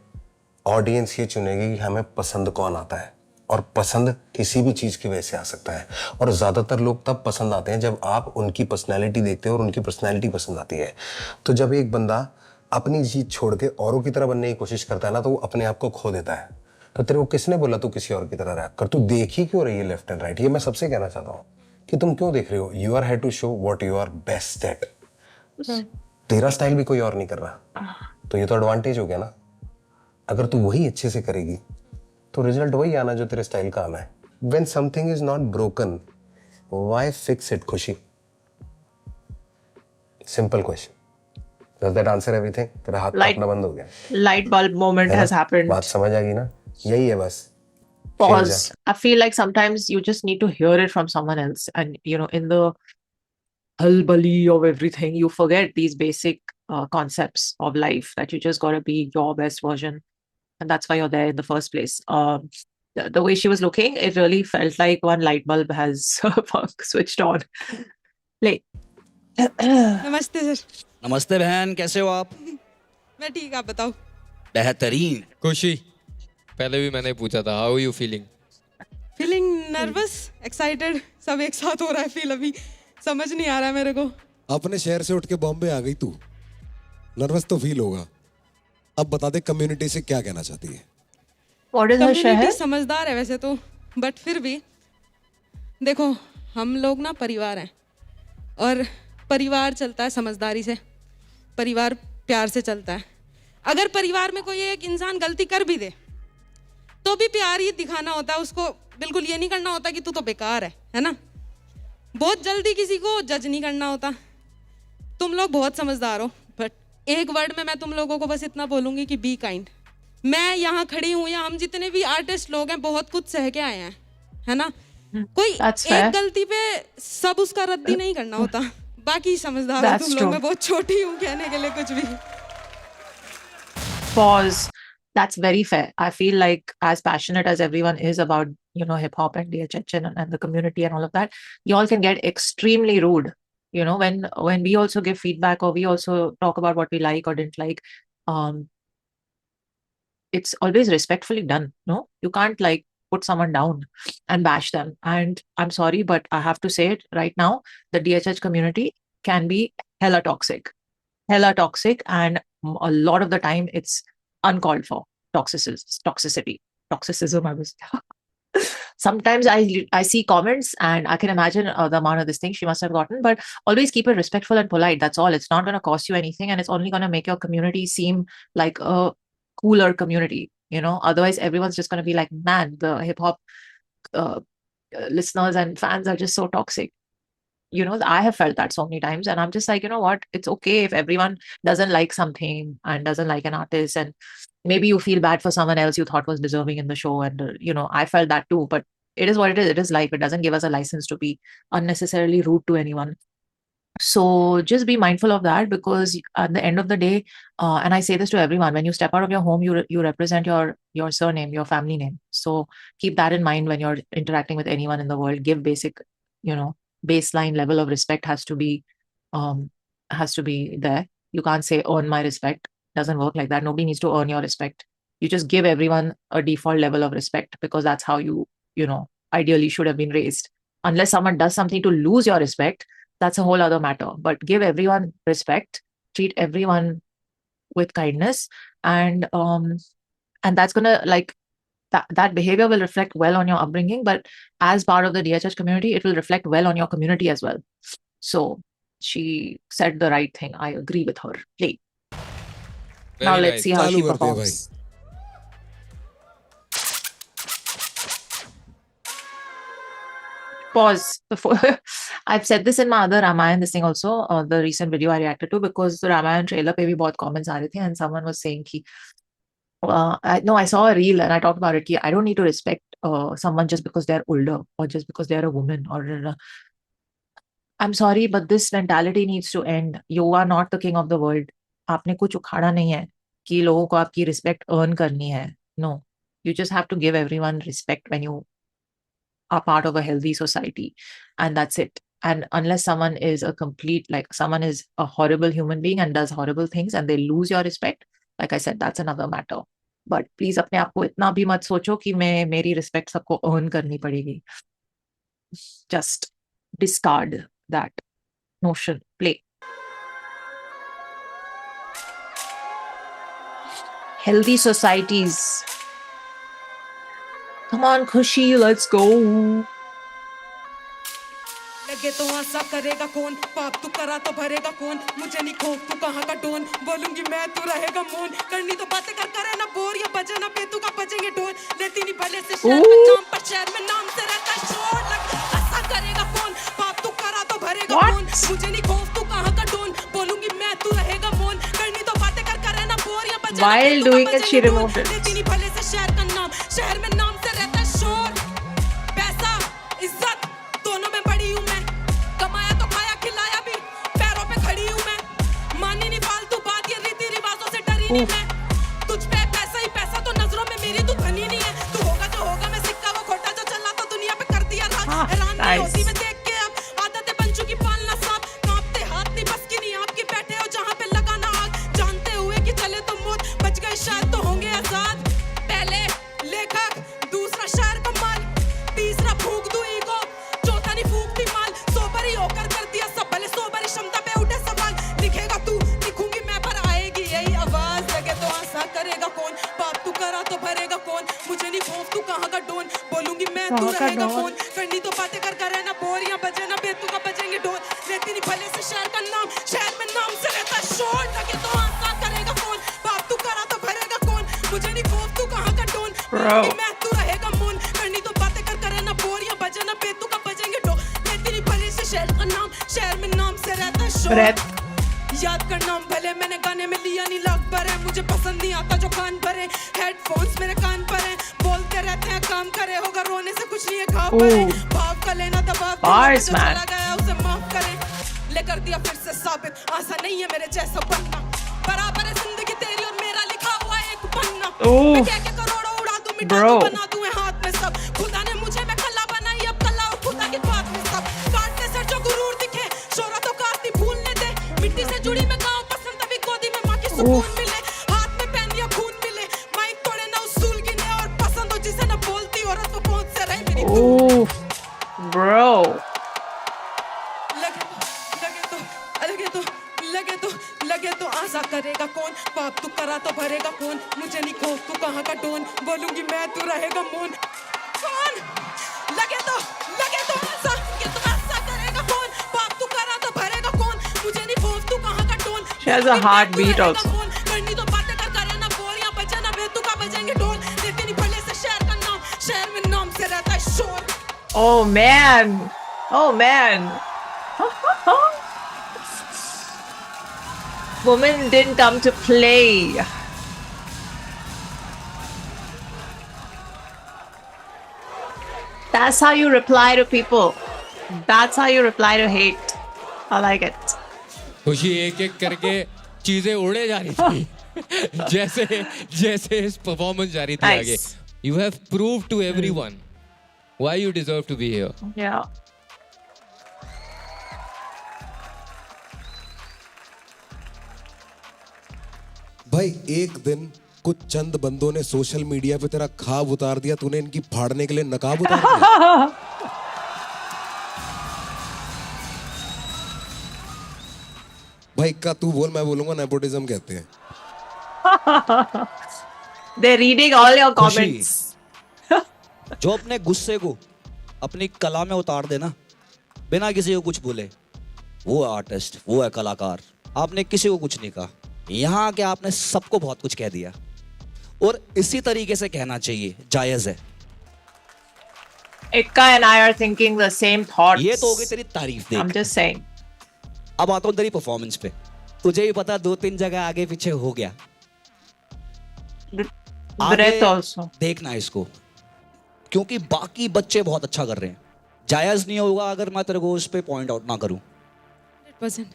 I: ऑडियंस ये चुनेगी कि हमें पसंद कौन आता है, और पसंद किसी भी चीज की वजह से आ सकता है, और ज्यादातर लोग तब पसंद आते हैं जब आप उनकी पर्सनैलिटी देखते हो और उनकी पर्सनैलिटी पसंद आती है। तो जब एक बंदा अपनी चीज छोड़ के औरों की तरह बनने की कोशिश करता है ना, तो वो अपने आप को खो देता है। तो तेरे को किसने बोला तू किसी और की तरह रैप कर? तू देख ही क्यों रही है लेफ्ट एंड राइट? ये मैं सबसे कहना चाहता हूँ कि तुम क्यों देख रहे हो? You are had to show what you are best at. तेरा स्टाइल भी कोई और नहीं कर रहा, तो ये तो एडवांटेज हो गया ना। अगर तू वही अच्छे से करेगी तो रिजल्ट वही आना जो तेरे स्टाइल का आना है। When something is not broken, why fix it, खुशी? Simple question. Does that answer everything? तेरा हाथ कांपना बंद हो गया।
A: Light bulb moment
I: है ना?
A: has happened.
I: बात समझ आ गई ना? यही है बस।
A: Pause. I feel like sometimes you just need to hear it from someone else, and in the hullbally of everything, you forget these basic concepts of life, that you just gotta be your best version, and that's why you're there in the first place. The way she was looking, it really felt like one light bulb has switched on. Play.
K: नमस्ते sir.
C: नमस्ते बहन, कैसे हो आप?
K: मैं ठीक, आप बताओ।
C: बेहतरीन।
D: खुशी, पहले भी मैंने पूछा था, how you feeling?
K: Feeling nervous, excited, सब एक साथ हो रहा है फील, अभी समझ नहीं आ रहा है मेरे को।
F: अपने शहर से उठ के बॉम्बे आ गई तू, नर्वस तो फील होगा। अब बता दे कम्युनिटी से क्या कहना चाहती है?
A: What is her
K: कम्युनिटी
A: शहर?
K: समझदार है वैसे तो, बट फिर भी देखो, हम लोग ना परिवार हैं, और परिवार चलता है समझदारी से, परिवार प्यार से चलता है। अगर परिवार में कोई एक इंसान गलती कर भी दे तो भी प्यार ही दिखाना होता है उसको, बिल्कुल ये नहीं करना होता कि तू तो बेकार है ना। बहुत जल्दी किसी को जज नहीं करना होता। तुम लोग बहुत समझदार हो, बट एक वर्ड में मैं तुम लोगों को बस इतना बोलूँगी कि बी काइंड, मैं यहाँ खड़ी हूँ या हम जितने भी आर्टिस्ट लोग हैं बहुत कुछ सह के आए हैं, है ना? कोई
A: That's fair.
K: एक गलती पे सब उसका रद्दी नहीं करना होता। बाकी समझदार हो
A: That's
K: तुम लोग,
A: true.
K: मैं बहुत छोटी हूँ कहने के लिए कुछ भी।
A: Pause. That's very fair. I feel like as passionate as everyone is about, hip hop and DHH and the community and all of that, you all can get extremely rude. When we also give feedback or we also talk about what we like or didn't like, it's always respectfully done. No, you can't like put someone down and bash them. And I'm sorry, but I have to say it right now: the DHH community can be hella toxic, and a lot of the time it's uncalled for toxicity. Toxicism. I was. Sometimes I see comments and I can imagine the amount of this thing she must have gotten, but always keep it respectful and polite. That's all. It's not going to cost you anything, and it's only going to make your community seem like a cooler community. Otherwise everyone's just going to be like, man, the hip hop listeners and fans are just so toxic. I have felt that so many times, and I'm just like, you know what? It's okay if everyone doesn't like something and doesn't like an artist, and maybe you feel bad for someone else you thought was deserving in the show. And, I felt that too, but it is what it is. It is life. It doesn't give us a license to be unnecessarily rude to anyone. So just be mindful of that, because at the end of the day, and I say this to everyone, when you step out of your home, you represent your surname, your family name. So keep that in mind when you're interacting with anyone in the world. Give basic, baseline level of respect has to be there. You can't say earn my respect. Doesn't work like that. Nobody needs to earn your respect. You just give everyone a default level of respect, because that's how you ideally should have been raised. Unless someone does something to lose your respect, that's a whole other matter. But give everyone respect, treat everyone with kindness, and that's gonna that behavior will reflect well on your upbringing, but as part of the DHH community, it will reflect well on your community as well. So she said the right thing. I agree with her. Play. Now let's see how she
F: चालू करते हैं
A: performs. Pause before. I've said this in my other Ramayan this thing also, the recent video I reacted to, because the Ramayan trailer पे भी बहुत comments आ रहे थे, and someone was saying कि I saw a reel and I talked about it. I don't need to respect someone just because they're older or just because they're a woman. Or I'm sorry, but this mentality needs to end. You are not the king of the world. आपने कुछ उखाड़ा नहीं है कि लोगों को आपकी respect earn करनी है. No, you just have to give everyone respect when you are part of a healthy society, and that's it. And unless someone is someone is a horrible human being and does horrible things and they lose your respect, like I said, that's another matter. But please अपने आप को इतना भी मत सोचो कि मेरी respect सबको earn करनी पड़ेगी. Just discard that notion. Play. Healthy societies. Come on, Khushi, let's go.
K: लगे तो आशा करेगा कौन, पाप तू करा तो भरेगा कौन, मुझे नहीं खौफ तू कहाँ का डोन, बोलूंगी मैं तू रहेगा मौन, करनी तो बातें करे ना बोर, या बजे ना बेतू का बजेंगे ढोल, लेती नहीं भले से शहर में नाम पर शहर में नाम से रहता शोर, आशा करेगा कौन, पाप तू करा तो भरेगा कौन, मुझे नहीं खौफ तू कहाँ का डोन, बोलूंगी मैं तू रहेगा मौन, करनी तो बातें करे ना बोर, या बजे
A: While doing it, she removed it.
K: लेती नहीं भले से शहर का नाम, शहर में नाम से रहता शोर, पैसा इज्जत दोनों में बड़ी हूँ मैं, कमाया तो खाया खिलाया भी, पैरों पे खड़ी हूँ मैं, मानी नहीं फालतू बात, ये रीति रिवाजों से डरी नहीं मैं, तुझ पे पैसा ही पैसा तो नजरों में मेरी तू धनी नहीं है, तू होगा जो होगा, मैं सिक्का वो खोटा जो चला तो दुनिया पे कर दिया राज, हैरान नहीं होती मैं देख के अब, आदतें बन चुकी पालना सांप, कांपते हाथ नहीं बस की नहीं आपके, बैठे हो जहाँ पे लगाना आग, जानते हुए कि चले तो मौत, बच गए शायद तो होंगे आजाद, पहले लेखक दूसरा शायर का माल, तीसरा फूक दूं ईगो, चौथा नहीं फूकती माल, सोबर ही होकर कर दिया सब भले, सोबरी क्षमता पे उठे सवाल, लिखेगा तू लिखूंगी मैं पर आएगी यही आवाज, लगे तो आशा करेगा कौन, पाप तू करा तो भरेगा कौन, मुझे नहीं खौफ तू कहाँ का डोन, बोलूंगी मैं तू रहेगा कौन, करनी तो बातें करे ना बोर, या बजे ना बेतू का बजेंगे ढोल, लेती नहीं भले से शहर का नाम, शहर में नाम से रहता शोर, लगे तो आशा करेगा कौन, पाप तू करा तो भरेगा कौन, मुझे नहीं खौफ तू कहाँ का डोन, बोलूंगी मैं तू रहेगा मौन, करनी तो बातें करे ना बोर, या बजे ना बेतू का बजेंगे ढोल, लेती नहीं भले से शहर का नाम, शहर में नाम से रहता शोर, याद कर नाम भले मैंने गाने में लिया नहीं लाख भरे, मुझे पसंद नहीं आता जो कान भरे, हेड
J: भरे
A: Ooh.
J: भाव का लेना दबाव
A: Bars,
J: जो
A: man.
J: चला गया उसे माफ करे ले कर दिया फिर से साबित आशा नहीं है मेरे जैसा बनना बराबर है जिंदगी तेरी और मेरा लिखा हुआ एक पन्ना
A: Ooh.
J: मैं क्या क्या करोड़ों उड़ा दूं मिटा
A: Bro.
J: दूं बना दूं मैं हाथ में सब खुदा ने मुझे मैं कला बनाई अब कला और खुदा की बात में सब काटने से जो गुरूर दिखे शोहरत तो काटती भूलने दे मिट्टी से जुड़ी मैं गाँव पसंद तभी गोदी में माँ की सुकून मिले हाथ में पेन या खून मिले माइक तोड़े ना उसूल गिने और पसंद हो जिसे न बोलती औरत वो पहुंच से रहे मेरी
A: Ooh. Bro.
J: लगे तो आशा करेगा कौन पाप तू करा तो भरेगा कौन मुझे नहीं खौफ तू कहाँ का डोन बोलूंगी मैं तू रहेगा मौन कौन लगे तो आशा करेगा कौन पाप तू करा तो भरेगा कौन मुझे नहीं खौफ तू कहाँ का done
A: She has a heartbeat also.
J: करनी तो बातें कर करे ना बोरियां बजा ना बेतु का बजेंगे ढोल लेते नहीं भले से शहर का नाम शहर में नाम से रहता है शोर
A: Oh man. Oh man. Women didn't come to play. That's how you reply to people. That's how you reply to hate. I like it.
D: खुशी एक एक करके चीजें उड़े जा रही थी जैसे जैसे इस परफॉर्मेंस जा रही थी
A: Nice.
D: आगे. You have proved to everyone why you deserve to be here.
A: Yeah.
F: भाई एक दिन कुछ चंद बंदों ने सोशल मीडिया पे तेरा खाब उतार दिया, तूने इनकी फाड़ने के लिए नकाब उतार दिया। भाई का तू बोल, मैं बोलूंगा नेपोटिज्म कहते हैं।
A: They're reading all your
C: खुशी।
A: comments.
C: जो अपने गुस्से को अपनी कला में उतार देना बिना किसी को कुछ बोले, वो है आर्टिस्ट, वो है कलाकार। आपने किसी को कुछ नहीं कहा, यहाँ के आपने सबको बहुत कुछ कह दिया और इसी तरीके से कहना चाहिए, जायज है।
A: Ikka and I are thinking the same thoughts.
C: ये तो हो गई तेरी तारीफ
A: I'm
C: देख।
A: just saying.
C: अब आता हूँ तेरी परफॉर्मेंस पे। तुझे भी पता 2-3 जगह आगे पीछे हो गया।
A: Breath also.
C: देखना इसको, क्योंकि बाकी बच्चे बहुत अच्छा कर रहे हैं। जायज नहीं होगा अगर मैं तेरे को उस पे पॉइंट आउट ना करूं।
K: 100%.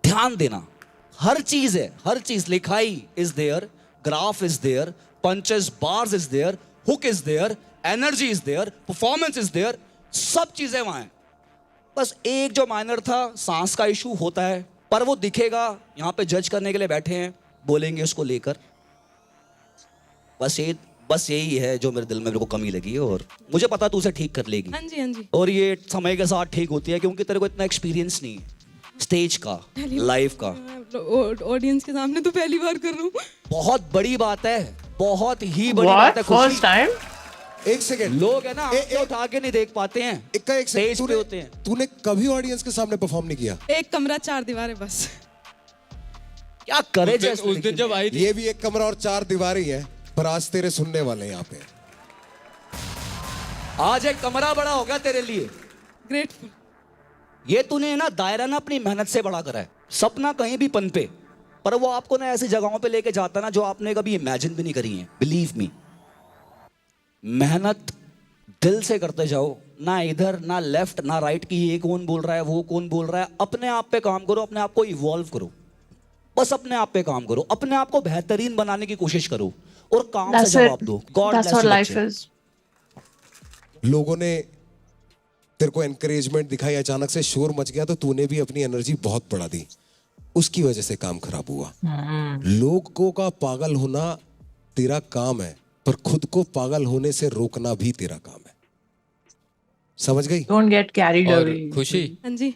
C: ध्यान देना, हर चीज है, हर चीज। लिखाई is there, graph is there, punches bars is there, hook is there, energy is there, performance is there, सब चीजें वहां हैं। बस एक जो माइनर था, सांस का इशू होता है, पर वो दिखेगा। यहाँ पे जज करने के लिए बैठे हैं, बोलेंगे उसको लेकर। बस यही है जो मेरे दिल में मेरे को कमी लगी है और मुझे पता तू उसे ठीक कर लेगी।
K: हाँ जी, हाँ जी.
C: और ये समय के साथ ठीक होती है, क्योंकि तेरे को इतना एक्सपीरियंस नहीं है स्टेज का, लाइव का।
K: ऑडियंस के सामने तो पहली बार कर रहा हूँ.
C: बहुत बड़ी बात है, बहुत ही बड़ी
A: What?
C: बात है। खुशी।
A: First time?
F: एक सेकंड,
C: लोग है ना आंखें उठा के नहीं देख पाते हैं,
F: एक
C: स्टेज पे होते हैं।
F: तूने कभी ऑडियंस के सामने परफॉर्म नहीं किया?
K: एक कमरा 4 दीवारें बस.
C: क्या करे
D: उस दिन जब आई थी
F: ये भी एक कमरा और 4 दीवारें ही है, पर आज तेरे सुनने वाले हैं यहाँ पे।
C: आज एक कमरा बड़ा हो गया तेरे लिए।
K: ग्रेटफुल.
C: ये तूने ना दायरा ना अपनी मेहनत से बड़ा करा है। सपना कहीं भी पनपे, पर वो आपको ना ऐसी जगहों पे लेके जाता ना जो आपने कभी इमेजिन भी नहीं करी है। बिलीव मी, मेहनत दिल से करते जाओ, ना इधर ना लेफ्ट ना राइट की ये कौन बोल रहा है वो कौन बोल रहा है। अपने आप पे काम करो, अपने आप को इवॉल्व करो, बस अपने आप पे काम करो, अपने आप को बेहतरीन बनाने की कोशिश करो और काम से
A: That's
C: जवाब
A: it.
C: दो। God
A: That's what life is.
F: लोगों ने तेरे को एनकरेजमेंट दिखाई, अचानक से शोर मच गया तो तूने भी अपनी एनर्जी बहुत बढ़ा दी, उसकी वजह से काम खराब हुआ। लोगों का पागल होना तेरा काम है, पर खुद को पागल होने से रोकना भी तेरा काम है। समझ गई?
A: Don't get carried
D: और
A: away.
D: खुशी,
K: हाँ जी.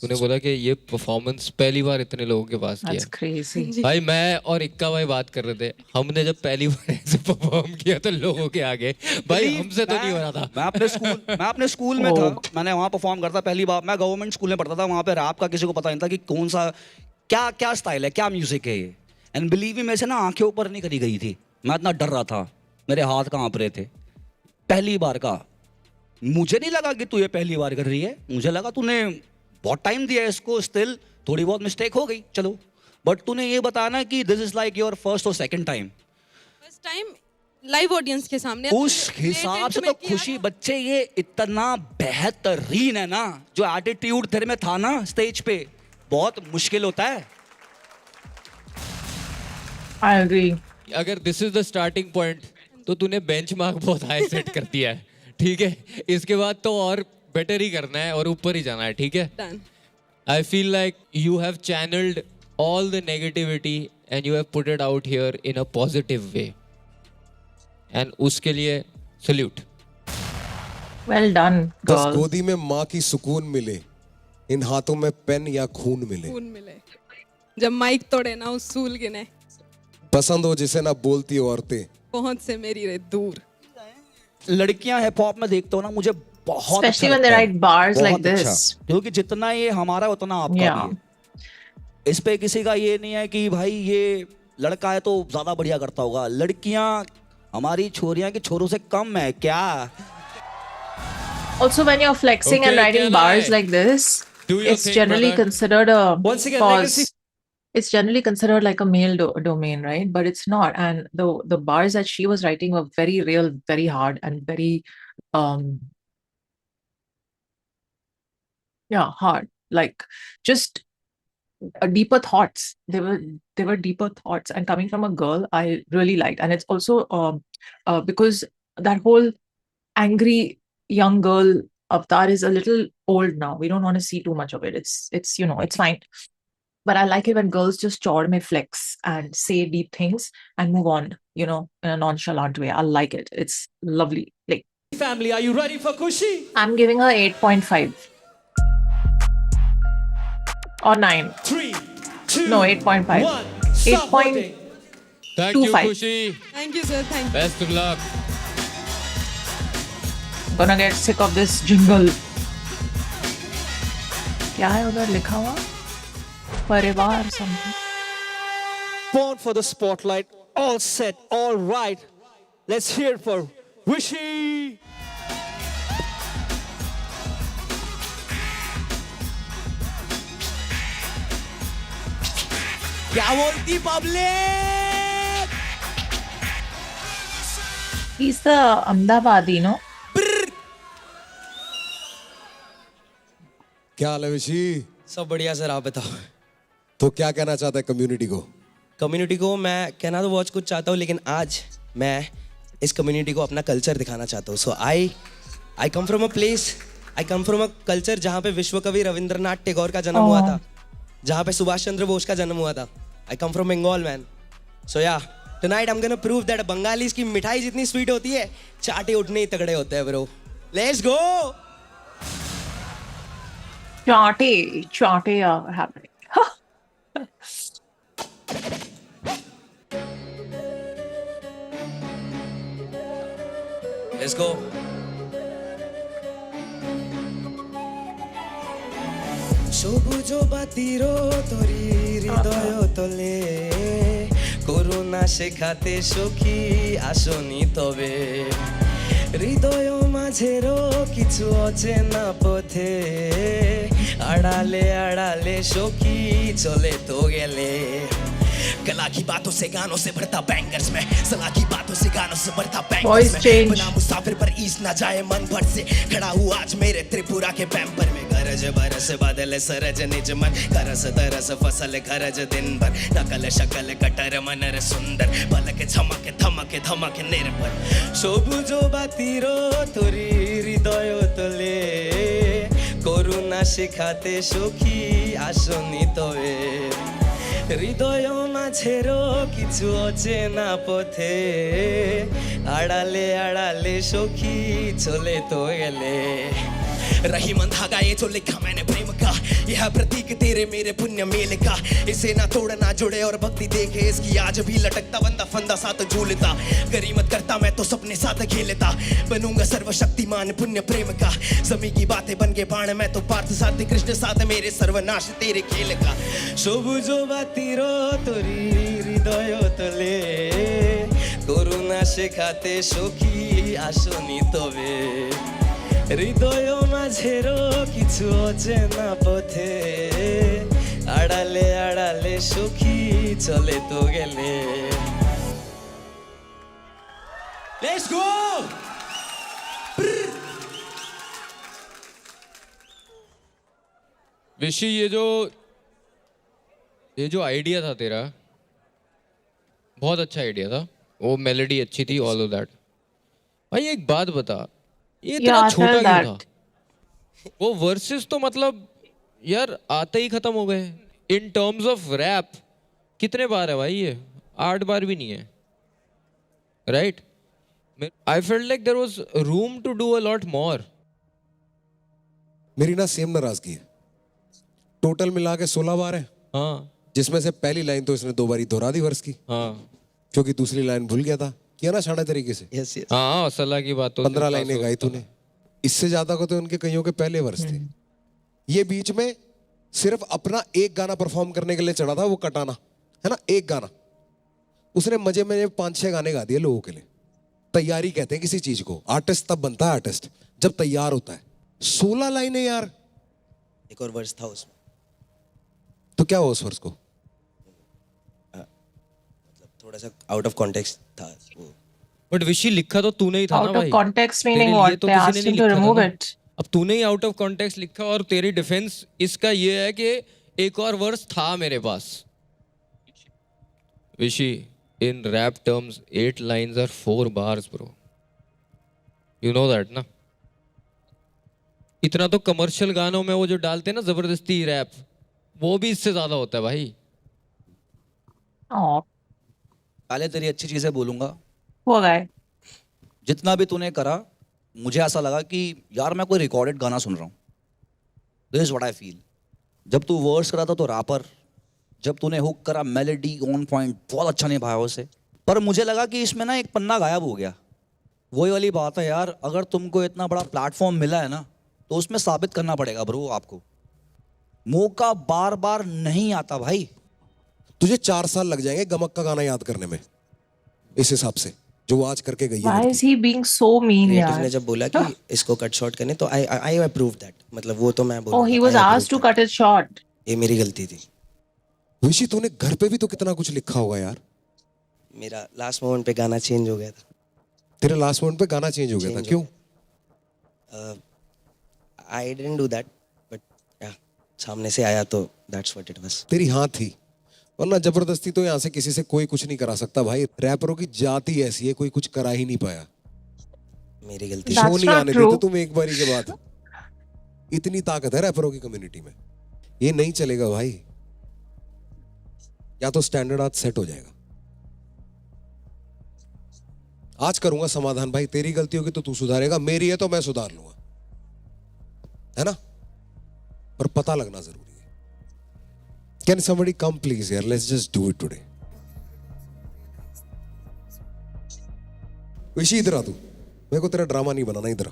D: तूने बोला कि ये परफॉर्मेंस पहली बार इतने लोगों के पास किया
A: That's
D: है।
A: crazy.
D: भाई मैं और इक्का भाई बात कर रहे थे, हमने जब पहली बार ऐसे परफॉर्म किया तो लोगों के आगे, भाई हमसे तो नहीं हो रहा था।
C: मैं अपने स्कूल में था, मैंने वहाँ परफॉर्म करता पहली बार। मैं गवर्नमेंट स्कूल में पढ़ता था, वहाँ पे रैप का किसी को पता नहीं था कि कौन सा क्या स्टाइल है, क्या म्यूजिक है ये। एंड बिलीव मी, मेरे से ना आंखें ऊपर नहीं करी गई थी, मैं इतना डर रहा था, मेरे हाथ कांप रहे थे। पहली बार का मुझे नहीं लगा कि तू ये पहली बार कर रही है, मुझे लगा तूने बहुत टाइम दिया है इसको, स्टिल थोड़ी बहुत मिस्टेक हो गई, चलो। बट तूने ये बताया ना कि this is like your first और second time.
K: First time live audience के सामने
C: उस हिसाब से तो खुशी बच्चे ये इतना बेहतरीन है ना, जो एटीट्यूड तेरे में था ना स्टेज पे, बहुत मुश्किल होता है।
A: I agree.
D: अगर this is the starting point तो तूने बेंचमार्क बहुत हाई सेट कर दिया है, ठीक है? इसके बाद तो और बेटर ही करना है और ऊपर ही जाना है, ठीक है?
K: Done.
D: I feel like you have channeled all the negativity and you have put it out here in a positive way. And उसके लिए salute.
A: Well done,
F: बस
A: girl.
F: गोदी में माँ की सुकून मिले, इन हाथों में पेन या खून मिले।
K: खून मिले जब माइक तोड़े ना उसूल गिने,
F: पसंद हो जिसे ना बोलती औरतें,
K: पहुंच से मेरी रे दूर।
C: लड़कियां हिप हॉप में देखते हो ना, मुझे बहुत
A: Especially
C: अच्छा
A: when they
C: लगता है।
A: write bars like
C: बहुत अच्छा।
A: this.
C: क्योंकि जितना ये हमारा उतना आपका
A: Yeah.
C: भी है। इस पे किसी का ये नहीं है कि भाई ये लड़का है तो ज्यादा बढ़िया करता होगा। लड़कियां हमारी छोरियां की छोरों से कम है क्या?
A: Also, when you're flexing and
D: Okay,
A: writing
D: can
A: bars
D: I
A: like this,
D: do your
A: it's
D: thing,
A: generally
D: brother?
A: considered a
E: Once again,
A: pause.
E: legacy.
A: It's generally considered like a male domain, right? But it's not. And the bars that she was writing were very real, very hard, and very hard. Like just deeper thoughts. They were deeper thoughts, and coming from a girl, I really liked. And it's also because that whole angry young girl avatar is a little old now. We don't want to see too much of it. It's it's fine. But I like it when girls just chord may flex and say deep things and move on, in a nonchalant way. I like it. It's lovely. Like,
E: Family, are you ready for Kushi?
A: I'm giving her 8.5 or 9.
E: 3, 2,
A: No, 8.5.
E: 1. Stop
A: 8.
E: voting.
D: Thank you,
A: 2.5.
D: Kushi.
K: Thank you sir, thank
D: Best of luck.
A: Gonna get sick of this jingle. क्या है उधर लिखा हुआ? परिवार something.
E: Born for the spotlight. All set, all right. Let's hear it for Rishi.
C: क्या बोलती public?
A: He's the Ahmedabadi, no?
F: क्या हाल है विशी?
L: सब बढ़िया सर, आप बताओ।
F: तो क्या कहना चाहता है कम्युनिटी को?
L: कम्युनिटी को मैं कहना तो बहुत कुछ चाहता हूँ, लेकिन आज मैं इस कम्युनिटी को अपना कल्चर दिखाना चाहता हूँ। So I come from a place, I come from a culture जहाँ पे विश्व कवि रविंद्रनाथ टैगोर का जन्म हुआ था, जहाँ पे सुभाष चंद्र बोस का जन्म हुआ था। आई कम फ्रॉम बंगाल मैन। सो या tonight I am gonna prove that Bengalis की मिठाई जितनी स्वीट होती है, चाटे उठने ही तगड़े होते हैं ब्रो। Let's go.
A: Chaटे are happening.
L: Let's go. সবুজ বাতির তরি হৃদয় তলে করুণা শেখাতে সখী আসনি তবে হৃদয় মাঝেরও কিছু অচেনা পথে আড়ালে আড়ালে সখী চলে তো গেলে कला की बातों से गानों से भरता बैंगर्स में, सलाह की बातों से गानों से भरता बैंगर्स
A: Voice
L: में।
A: change.
L: बना मुसाफिर पर ईस ना जाए मन भर से, खड़ा हूँ आज मेरे त्रिपुरा के पैम्पर में। गरज बरस बादल सरज निज मन, करस तरस फसल गरज दिन भर। नकल शकल कटर मनर सुंदर, पलक झमक धमक धमक निर्भर। সবুজ বাতির তরি হৃদয় তলে করুণা শেখাতে সখী আসনি তবে হৃদয় মাঝেরও কিছু অচেনা পথে আড়ালে আড়ালে সখী চলে তো গেলে रही मन धागा ये जो लिखा मैंने प्रेम का, यह प्रतीक तेरे मेरे पुण्य मेल का। इसे ना तोड़ना जुड़े और भक्ति देखे इसकी, आज भी लटकता बंदा फंदा साथ झूलता। गरीमत करता मैं तो सपने साथ खेलता, बनूंगा सर्वशक्तिमान पुण्य प्रेम का। जमी की बातें बन के बाण मैं तो पार्थ साथ कृष्ण साथ मेरे सर्वनाश तेरे खेल का। সবুজ বাতির তরি হৃদয় তলে করুণা শেখাতে সখী আসনি তবে হৃদয় মাঝেরও কিছু অচেনা পথে আড়ালে আড়ালে সখী চলে তো গেলে।
C: Let's go.
D: विशी, ये जो आइडिया था तेरा, बहुत अच्छा आइडिया था, वो मेलोडी अच्छी थी, ऑल ऑफ दैट। भाई एक बात बता, ये इतना
A: Yeah, I
D: छोटा
A: felt
D: क्यों
A: that.
D: था? वो वर्सेस तो मतलब यार आते ही खत्म हो गए। इन टर्म्स ऑफ रैप कितने बार है भाई ये? 8 बार भी नहीं है, right? I felt like there was room to do a lot more.
F: मेरी ना सेम नाराजगी है। टोटल मिला के 16 बार है,
D: हाँ
F: जिसमें से पहली लाइन तो इसने 2 बारी दोहरा दी वर्ष की,
D: हाँ
F: क्योंकि दूसरी लाइन भूल गया था। किया ना शाना तरीके से।
H: यस यस
D: हाँ, असला की बात तो
F: 15 लाइनें गाई तूने, इससे ज्यादा को तो उनके कईयों के पहले वर्ष थे। ये बीच में सिर्फ अपना एक गाना परफॉर्म करने के लिए चढ़ा था, वो कटाना है ना, एक गाना। उसने मजे में 5-6 गाने गा दिए लोगों के लिए। तैयारी कहते हैं किसी चीज को, आर्टिस्ट तब बनता है आर्टिस्ट जब तैयार होता है। 16 लाइनें यार,
H: एक और वर्स था उसमें,
F: तो क्या हुआ उस वर्ष को?
H: थोड़ा सा आउट ऑफ कॉन्टेक्स्ट था वो।
D: बट विशी लिखा तो तूने ही था ना
A: Out of
D: भाई।
A: context
D: तेरे
A: meaning
D: लिए
A: what?
D: तो
A: They
D: किसी
A: asked
D: ने
A: him
D: नहीं
A: to
D: लिखा था
A: remove
D: ना।
A: it.
D: अब तूने ही आउट ऑफ कॉन्टेक्स्ट लिखा, और तेरी डिफेंस इसका ये है कि एक और वर्स था मेरे पास। Vishi, in rap terms 8 lines are 4 bars bro, you know that ना? इतना तो कमर्शियल गानों में वो जो डालते हैं ना जबरदस्ती रैप, वो भी इससे ज्यादा होता है भाई।
A: Oh,
C: पहले तेरी अच्छी चीजें बोलूंगा।
A: poor guy.
C: जितना भी तूने करा, मुझे ऐसा लगा कि यार मैं कोई रिकॉर्डेड गाना सुन रहा हूँ। This is what I feel. जब तू वर्ड्स करा था तो रैपर, जब तूने हुक करा मेलोडी ऑन पॉइंट, बहुत अच्छा निभाया उसे। पर मुझे लगा कि इसमें ना एक पन्ना गायब हो गया। वही वाली बात है यार, अगर तुमको इतना बड़ा प्लेटफॉर्म मिला है ना, तो उसमें साबित करना पड़ेगा ब्रो आपको। मौका बार बार नहीं आता भाई।
F: तुझे 4 साल लग जाएंगे गमक का गाना याद करने में, इस हिसाब से जो वो आज करके गई है
A: Why
F: लड़की।
A: is he being so mean,
H: creative ने
A: यार?
H: जब बोला कि इसको कट शॉर्ट करने, तो आई अप्रूव दैट। मतलब वो तो मैं बोलूंगा,
A: Oh, he was
H: I approve
A: asked to
H: that.
A: cut it short.
H: ये मेरी गलती थी।
F: विशी, तूने घर पे भी तो कितना कुछ लिखा होगा यार।
H: मेरा लास्ट मोमेंट पे गाना चेंज हो गया था।
F: तेरे लास्ट मोमेंट पे गाना चेंज हो गया था,
H: Change हो
F: क्यों?
H: I didn't do that, but या सामने से आया तो दैट्स व्हाट इट वाज।
F: तेरी हाँ थी, वरना जबरदस्ती तो यहाँ से किसी से कोई कुछ नहीं करा सकता भाई। रैपरों की जाति ऐसी है, कोई कुछ करा ही नहीं पाया।
H: मेरी गलती।
A: That's
F: शो नहीं
A: not
F: आने
A: true.
F: देते तुम एक बारी के बाद। इतनी ताकत है रैपरों की कम्युनिटी में, ये नहीं चलेगा भाई। या तो स्टैंडर्ड आज सेट हो जाएगा। आज करूंगा समाधान भाई, तेरी गलती होगी तो तू सुधारेगा, मेरी है तो मैं सुधार लूंगा, है ना? पर पता लगना जरूरी है। Can somebody come please यार, let's just do it today. विशी इधर आ तू, मेरे को तेरा ड्रामा नहीं बनाना, इधर आ।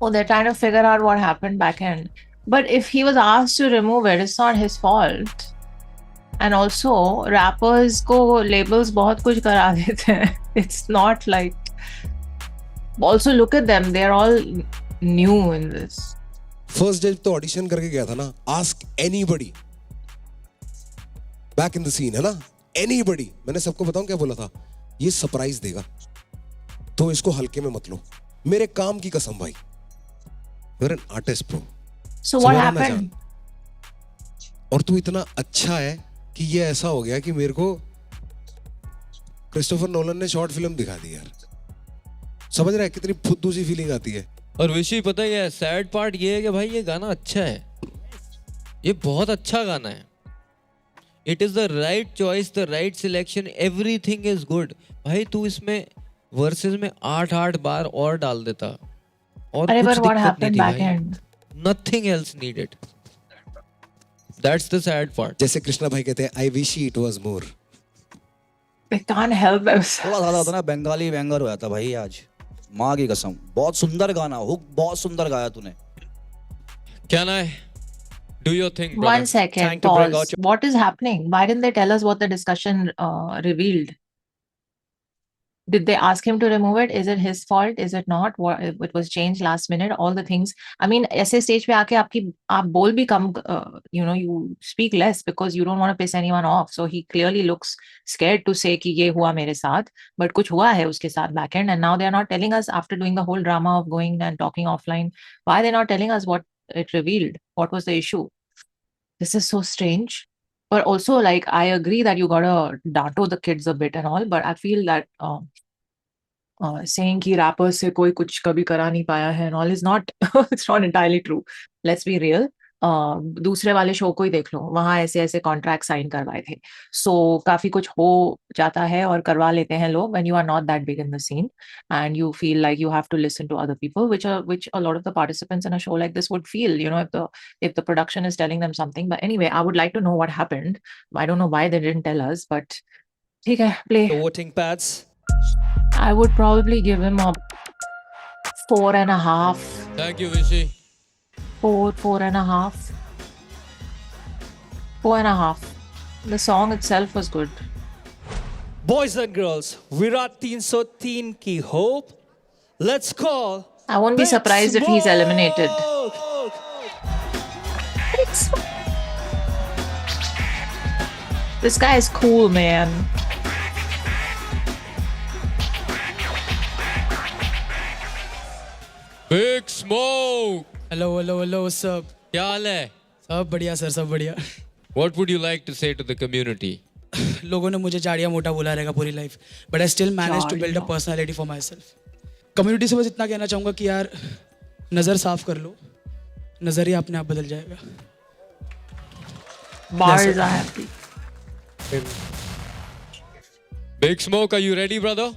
A: Oh, they're trying to figure out what happened back end. But if he was asked to remove it, it's not his fault. And also, rappers को labels बहुत कुछ करा देते हैं. It's not like. Also, look at them. They're all new in this.
F: First day तो audition करके गया था ना, ask anybody back in the scene, है ना? एनीबडी। मैंने सबको बताऊं क्या बोला था, ये सरप्राइज देगा तो इसको हल्के में मत लो। मेरे काम की कसम भाई, you are an artist bro.
A: So what happened?
F: और तू इतना अच्छा है कि ये ऐसा हो गया कि मेरे को क्रिस्टोफर नोलन ने शॉर्ट फिल्म दिखा दी यार। समझ रहा है कितनी फुद्दू सी फीलिंग आती है।
D: और विशी, पता है सैड पार्ट ये है कि भाई ये गाना अच्छा है, ये बहुत अच्छा गाना है। It is the right choice, the right selection, everything is good. भाई तू इसमें वर्सेस में 8 बार और डाल देता और
A: अरे
D: कुछ
A: but what
D: दिक्कत नहीं
A: happened
D: थी
A: back
D: भाई।
A: end?
D: Nothing else needed. That's the sad part.
F: जैसे कृष्णा भाई कहते हैं, I wish it was more.
A: They can't help themselves.
C: थोड़ा ज्यादा होता ना, बंगाली बैंगर हो जाता भाई आज, माँ की कसम। बहुत सुंदर गाना, हुक बहुत सुंदर गाया तूने।
D: Can I do your thing, brother?
A: One second,
C: Time to bring
A: pause.
C: out
A: What is happening? Why didn't they tell us what the discussion revealed? Did they ask him to remove it? Is it his fault? Is it not? What, it was changed last minute? All the things. I mean, ऐसे stage पे आके आप बोल भी कम, you speak less because you don't want to piss anyone off. So he clearly looks scared to say कि ये हुआ मेरे साथ, but कुछ हुआ है उसके साथ back end, and now they are not telling us after doing the whole drama of going and talking offline. Why are they not telling us what it revealed? What was the issue? This is so strange. But also, like, I agree that you gotta dato the kids a bit and all, but I feel that saying कि rappers से कोई कुछ कभी करा नहीं पाया है and all is not, it's not entirely true. Let's be real. दूसरे वाले शो को ही देख लो, वहां ऐसे ऐसे कॉन्ट्रैक्ट साइन करवाए थे. सो काफी कुछ हो जाता है और करवा लेते हैं लोग when you are not that big in the scene and you feel like you have to listen to other people, which a lot of the participants in a show like this would feel, if the production is telling them something. But anyway, I would like to know what happened. I don't know why they didn't tell us, but ठीक है, play.
C: The voting pads.
A: I would probably give him a 4.5.
D: Thank you, Vishy.
A: 4.5. 4.5. The song itself was good.
E: Boys and girls, Virat 303 की hope. Let's call.
A: I won't be
E: Big
A: surprised if he's eliminated.
E: Smoke.
A: This guy is cool, man.
D: Big Smoke.
L: Hello hello hello सब
D: क्या हाल है?
L: सब बढ़िया sir सब बढ़िया.
D: What would you like to say to the community?
L: लोगों ने मुझे जाड़िया मोटा बोला रहेगा पूरी life, but I still manage to build a personality for myself. Community से बस इतना कहना चाहूँगा कि यार नज़र साफ कर लो, नज़रिया अपने आप बदल जाएगा.
A: Bars are happy.
D: Big Smoke, are you ready, brother?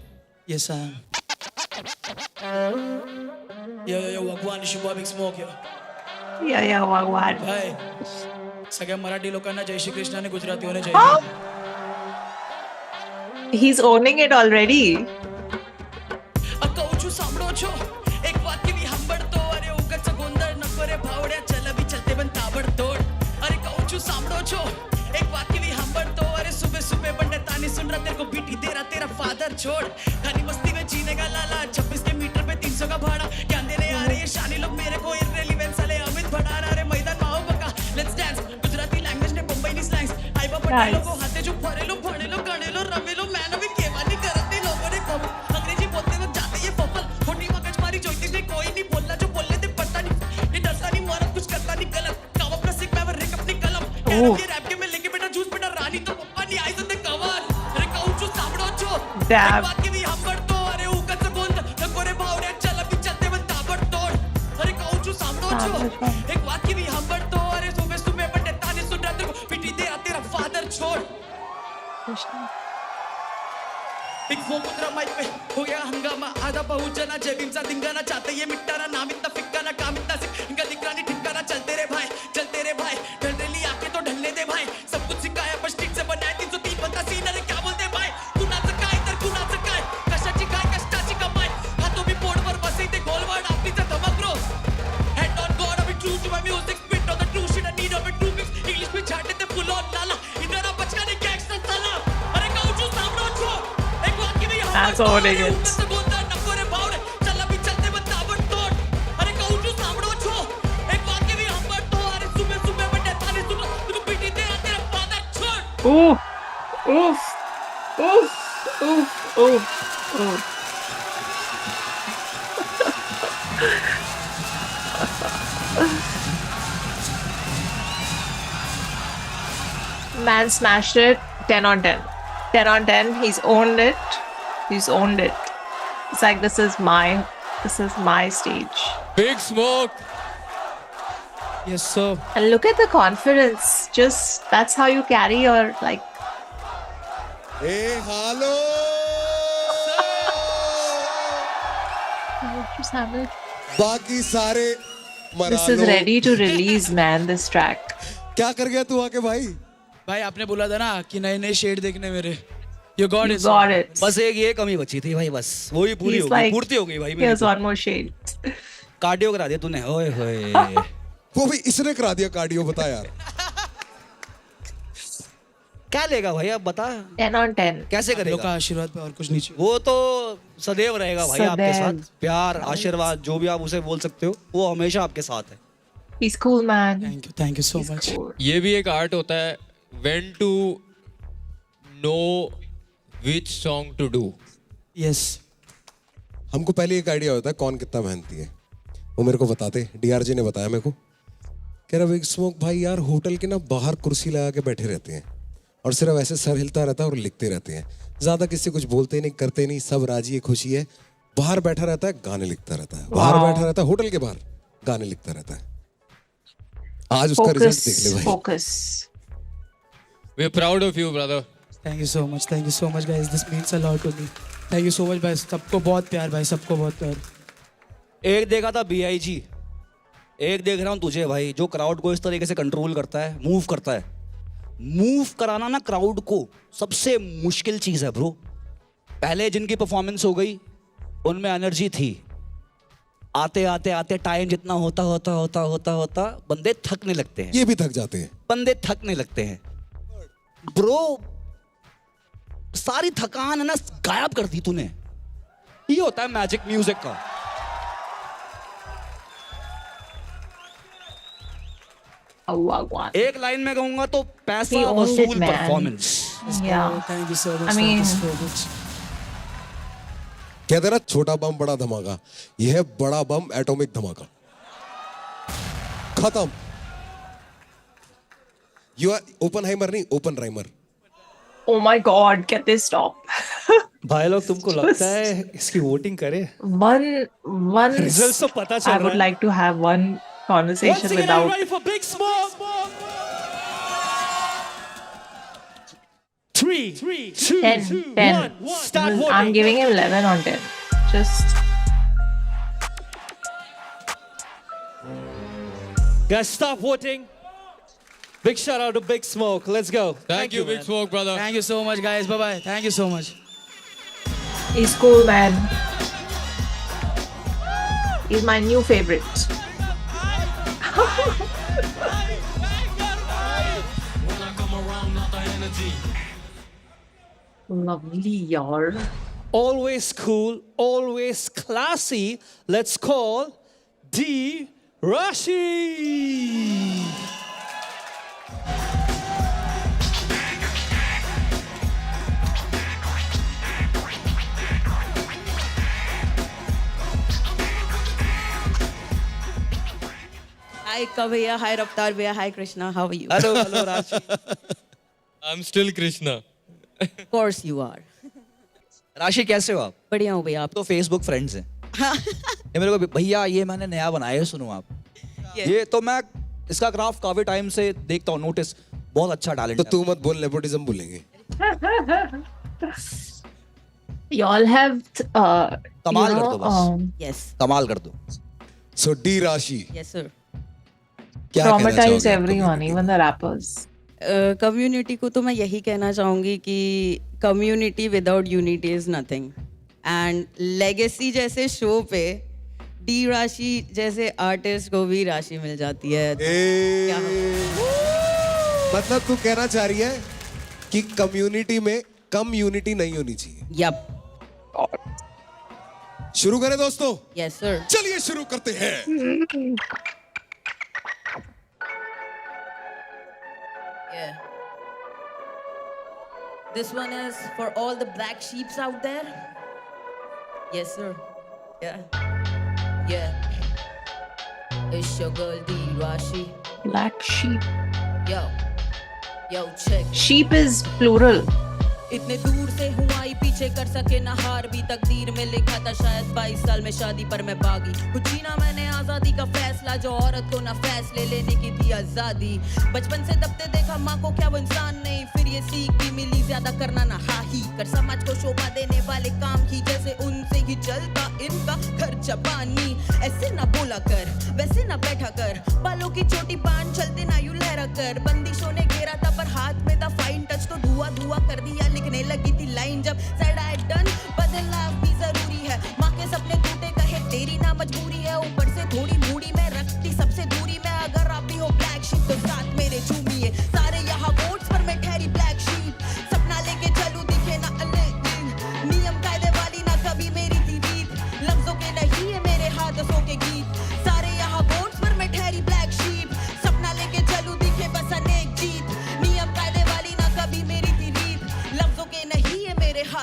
L: Yes, I am. Yo, Wagwan, it's your boy Big Smoke, yo.
A: Yeah, Wagwan.
L: भाई, सगळ्या मराठी लोकांना जय श्री कृष्ण आणि गुजरातीवाले जय Hind.
A: He's owning it already.
L: कहू છું સાંભળો છો એક વાક્ય બી સાંભળતો અરે ઉગચ ગોંધળ નકો રે ભાવડ્યા ચલ બી ચલતે બન તાબડતોડ અરે કહું છું સાંભળો છો એક વાક્ય બી સાંભળતો અરે સુબહ સુબહ બંને તાની सुन रहा तेरे को बीटी दे रहा तेरा फादर छोड़ खाली मस्ती में जीने का लाला 26 के मीटर पे 300 का भाड़ा क्या देने आ रहे ये शानी लोग मेरे को इररिलेवेंस वाले अमित भड़ाना रे मैदान में आओ बका लेट्स डांस गुजराती लैंग्वेज ने बंबई नी स्लैंग्स आईबा पटेलो को हाथे जो फरेलो भणेलो गणेलो रमेलो मैन भी केवानी करते लोगों ने कम अंग्रेजी बोलते वक्त जाते ये फफल खोटी मगज मारी जोइती ने कोई नहीं बोलना जो बोलने दे पता नहीं ये डरता नहीं मरद कुछ करता नहीं गलत काम अपना सिक मैं रिक अपनी कलम कह रहा ये रैप के में लेके बेटा जूस बेटा रानी तो पप्पा नहीं आई संदे कवर अरे कहूं जो सामड़ो जो
A: Damn.
L: बात के भी हम बढ़तो अरे उकत गोंद नकोरे भावड़े चल अभी चलते बन ताबड़ तोड़ अरे कहूं जो सामड़ो जो एक बात की भी हम बढ़तो अरे सुबह सुबह बंदे ताने सुन रहा तेरे को पिटी दे रहा तेरा फादर छोड़ एक वो पुत्रा माइक पे हो गया हंगामा आधा पहुंचना जेबीमचा दिंगाना चाहते ये मिटाना नाम इतना फिक्काना काम इतना सिक इनका दिखरानी ठिकाना चलते रे भाई ढल रेली आके तो ढलने दे भाई सब कुछ सिखाया पर स्ट्रीट से बनाया 303 बनता सीन अरे क्या बोलते भाई कुणाचं काय तर कुणाचं काय कशाची काय कष्टाची कमाई हातो भी पोटवर बसे ते गोलवर्ड आपलीचा धमकरो हेड ऑन गॉड अभी true to my music spit on the true shit I need of true mix English में छाटे ते फुल ऑन लाला इधर बचका ने गैंगस्टर साला अरे कहूं जो सामने छो एक बात की भी
A: That's owning it.
L: नकोरे भावड़े चल अभी चलते बन ताबड़तोड़ अरे कहूं जो सामने छो एक बात की भी हम बढ़तो अरे सुबह सुबह बंदे ताने सुन तू पीटी दे रहा तेरा फादर छोड़
A: Oof. Man smashed it. 10 on 10. 10 on 10. He's owned it. It's like this is my stage.
D: Big Smoke.
L: Yes sir.
A: And look at the confidence. Just that's how you carry your like.
F: A hello
A: Just have it.
F: बाकी सारे मरा
A: This is
F: low.
A: ready to release, man. This track.
F: क्या कर गया तू आके भाई?
L: भाई आपने बोला था ना कि नए नए शेड देखने मेरे You got
A: You
L: it.
A: got it.
C: बस एक ये कमी बची थी भाई, बस वही पूरी
A: He's
C: हो गई,
A: like,
C: पूर्ति हो गई भाई मेरी.
A: Here's one more shade.
C: Cardio करा दिया तूने, ओए होए.
F: वो भी इसने करा दिया कार्डियो, बता यार.
C: क्या लेगा भाई आप बता
A: 10 on 10.
C: कैसे
E: लोग का
C: करेगा?
E: आशीर्वाद पे और कुछ नहीं चाहिए।
C: वो तो सदैव रहेगा भाई आपके
A: सदैव।
C: साथ, प्यार आशीर्वाद जो भी आप उसे बोल सकते हो वो हमेशा आपके साथ है।
A: He's cool, man.
E: Thank you so
A: He's
E: much.
A: cool.
D: ये भी एक आर्ट होता है, when to know which song to do.
E: Yes
F: हमको पहले एक आइडिया होता है कौन कितना मेहनती है, वो मेरे को बताते। डीआरजे ने बताया मेरे को, कह रहा बिग स्मोक भाई यार होटल के ना बाहर कुर्सी लगा के बैठे रहते हैं और सिर्फ ऐसे सर हिलता रहता है और लिखते रहते हैं, ज्यादा किसी से कुछ बोलते नहीं करते नहीं, सब राजी है खुशी है, बाहर बैठा रहता है गाने लिखता रहता है, बाहर बैठा रहता है होटल के बाहर गाने लिखता रहता है। आज उसका रिजल्ट देख ले भाई।
A: Focus.
D: We're proud of you, brother.
E: Thank you so much guys, this means a lot to me. Thank you so much भाई, सबको बहुत प्यार भाई, सबको बहुत प्यार।
C: एक देखा था BIG, एक देख रहा हूँ तुझे भाई, जो क्राउड को इस तरीके से कंट्रोल करता है, मूव करता है। मूव कराना ना क्राउड को सबसे मुश्किल चीज है ब्रो। पहले जिनकी परफॉर्मेंस हो गई उनमें एनर्जी थी, आते आते आते टाइम जितना होता होता होता होता होता बंदे थकने लगते हैं,
F: ये भी थक जाते हैं,
C: बंदे थकने लगते हैं ब्रो। सारी थकान है ना गायब कर दी तूने। ये होता है मैजिक म्यूजिक का।
A: Oh, Wagwan.
C: एक लाइन में कहूंगा तो पैसा
A: He owned it,
C: वसूल
A: man.
C: Performance.
A: Yeah.
E: Thank you so
A: I
E: much,
A: mean,
F: कहते हैं ना छोटा बम बड़ा धमाका, यह है बड़ा बम एटॉमिक धमाका। खत्म। यू आर ओपनहाइमर नहीं, open Rymer.
A: oh my God, get this stop.
E: भाई लोग तुमको लगता है इसकी वोटिंग करें?
A: One.
E: Results तो पता चल
A: I
E: रहा
A: would
E: है।
A: like to have one conversation without.
E: ready for Big Smoke? 3, 2,
A: 10. 10.
E: 1. Start
A: I'm
E: voting.
A: giving him 11 on 10. Just.
E: Guys, stop voting. Big shout out to Big Smoke. Let's go.
D: Thank you, Big
E: man.
D: Smoke, brother.
E: Thank you so much, guys. Bye bye. Thank you so much.
A: He's cool, man. He's my new favorite. Lovely, y'all.
E: Always cool, always classy. Let's call D. Rashi.
K: Hi Kavya, hi Raftar Bhaiya, hi Krishna, how are you?
C: Hello hello राशि।
D: I'm still Krishna.
K: Of course you are.
C: राशि कैसे हो आप?
K: बढ़िया हूँ भैया आप।
C: तो फेसबुक फ्रेंड्स हैं। ये मेरे को भैया ये मैंने नया बनाया है, सुनो आप। ये तो मैं इसका ग्राफ काफी टाइम से देखता हूँ, नोटिस बहुत अच्छा टैलेंट
F: तो
C: है।
F: तू मत बोल, नेपोटिज्म बोलेंगे।
A: Y'all have.
C: कमाल कर दो बस।
K: Yes,
C: कमाल कर दो।
F: सो डी राशि
K: yes sir.
F: क्या कहना
A: Traumatize
F: चाहोगे आप
A: everyone,
F: community
A: even the rappers.
K: Community को तो मैं यही कहना चाहूँगी कि community without unity is nothing and legacy जैसे शो पे डी राशि जैसे आर्टिस्ट को भी राशि मिल जाती है।
F: ए, मतलब तू कहना चाह रही है कि कम्युनिटी में कम यूनिटी नहीं होनी चाहिए।
K: यप,
F: शुरू करें दोस्तों?
K: Yes sir.
F: चलिए शुरू करते हैं।
K: Yeah. This one is for all the black sheeps out there. Yes, sir. Yeah. Yeah. It's your girl D Rashi.
A: Black sheep.
K: Yo. Yo, check.
A: Sheep is plural.
K: इतने दूर से हूँ आई, पीछे कर सके ना हार भी, तकदीर में लिखा था शायद 22 साल में शादी पर मैं बागी। कुछ जीना मैंने आजादी का फैसला, जो औरत को ना फैसले लेने की थी आजादी। बचपन से दबते देखा माँ को, क्या वो इंसान नहीं, फिर ये सीख भी मिली ज्यादा करना ना हा ही कर, समाज को शोभा देने वाले काम की, जैसे उनसे ही चलता इनका खर्चा पानी। ऐसे ना बोला कर, वैसे ना बैठा कर, बालों की छोटी बांध चलते ना यूं लहरा कर। बंदिशों ने घेरा था पर हाथ में था फाइन टच, तो धुआं धुआं कर दिया, लिखने लगी थी लाइन जब said I done, बदलाव भी जरूरी है। माँ के सपने टूटे कहे तेरी ना मजबूरी है, ऊपर से थोड़ी मूडी में रखती सबसे दूरी में। अगर आप भी हो ब्लैक शीप तो साथ मेरे झूमिए, सारे यहाँ वोट्स पर मैं ठहरी ब्लैक शीप।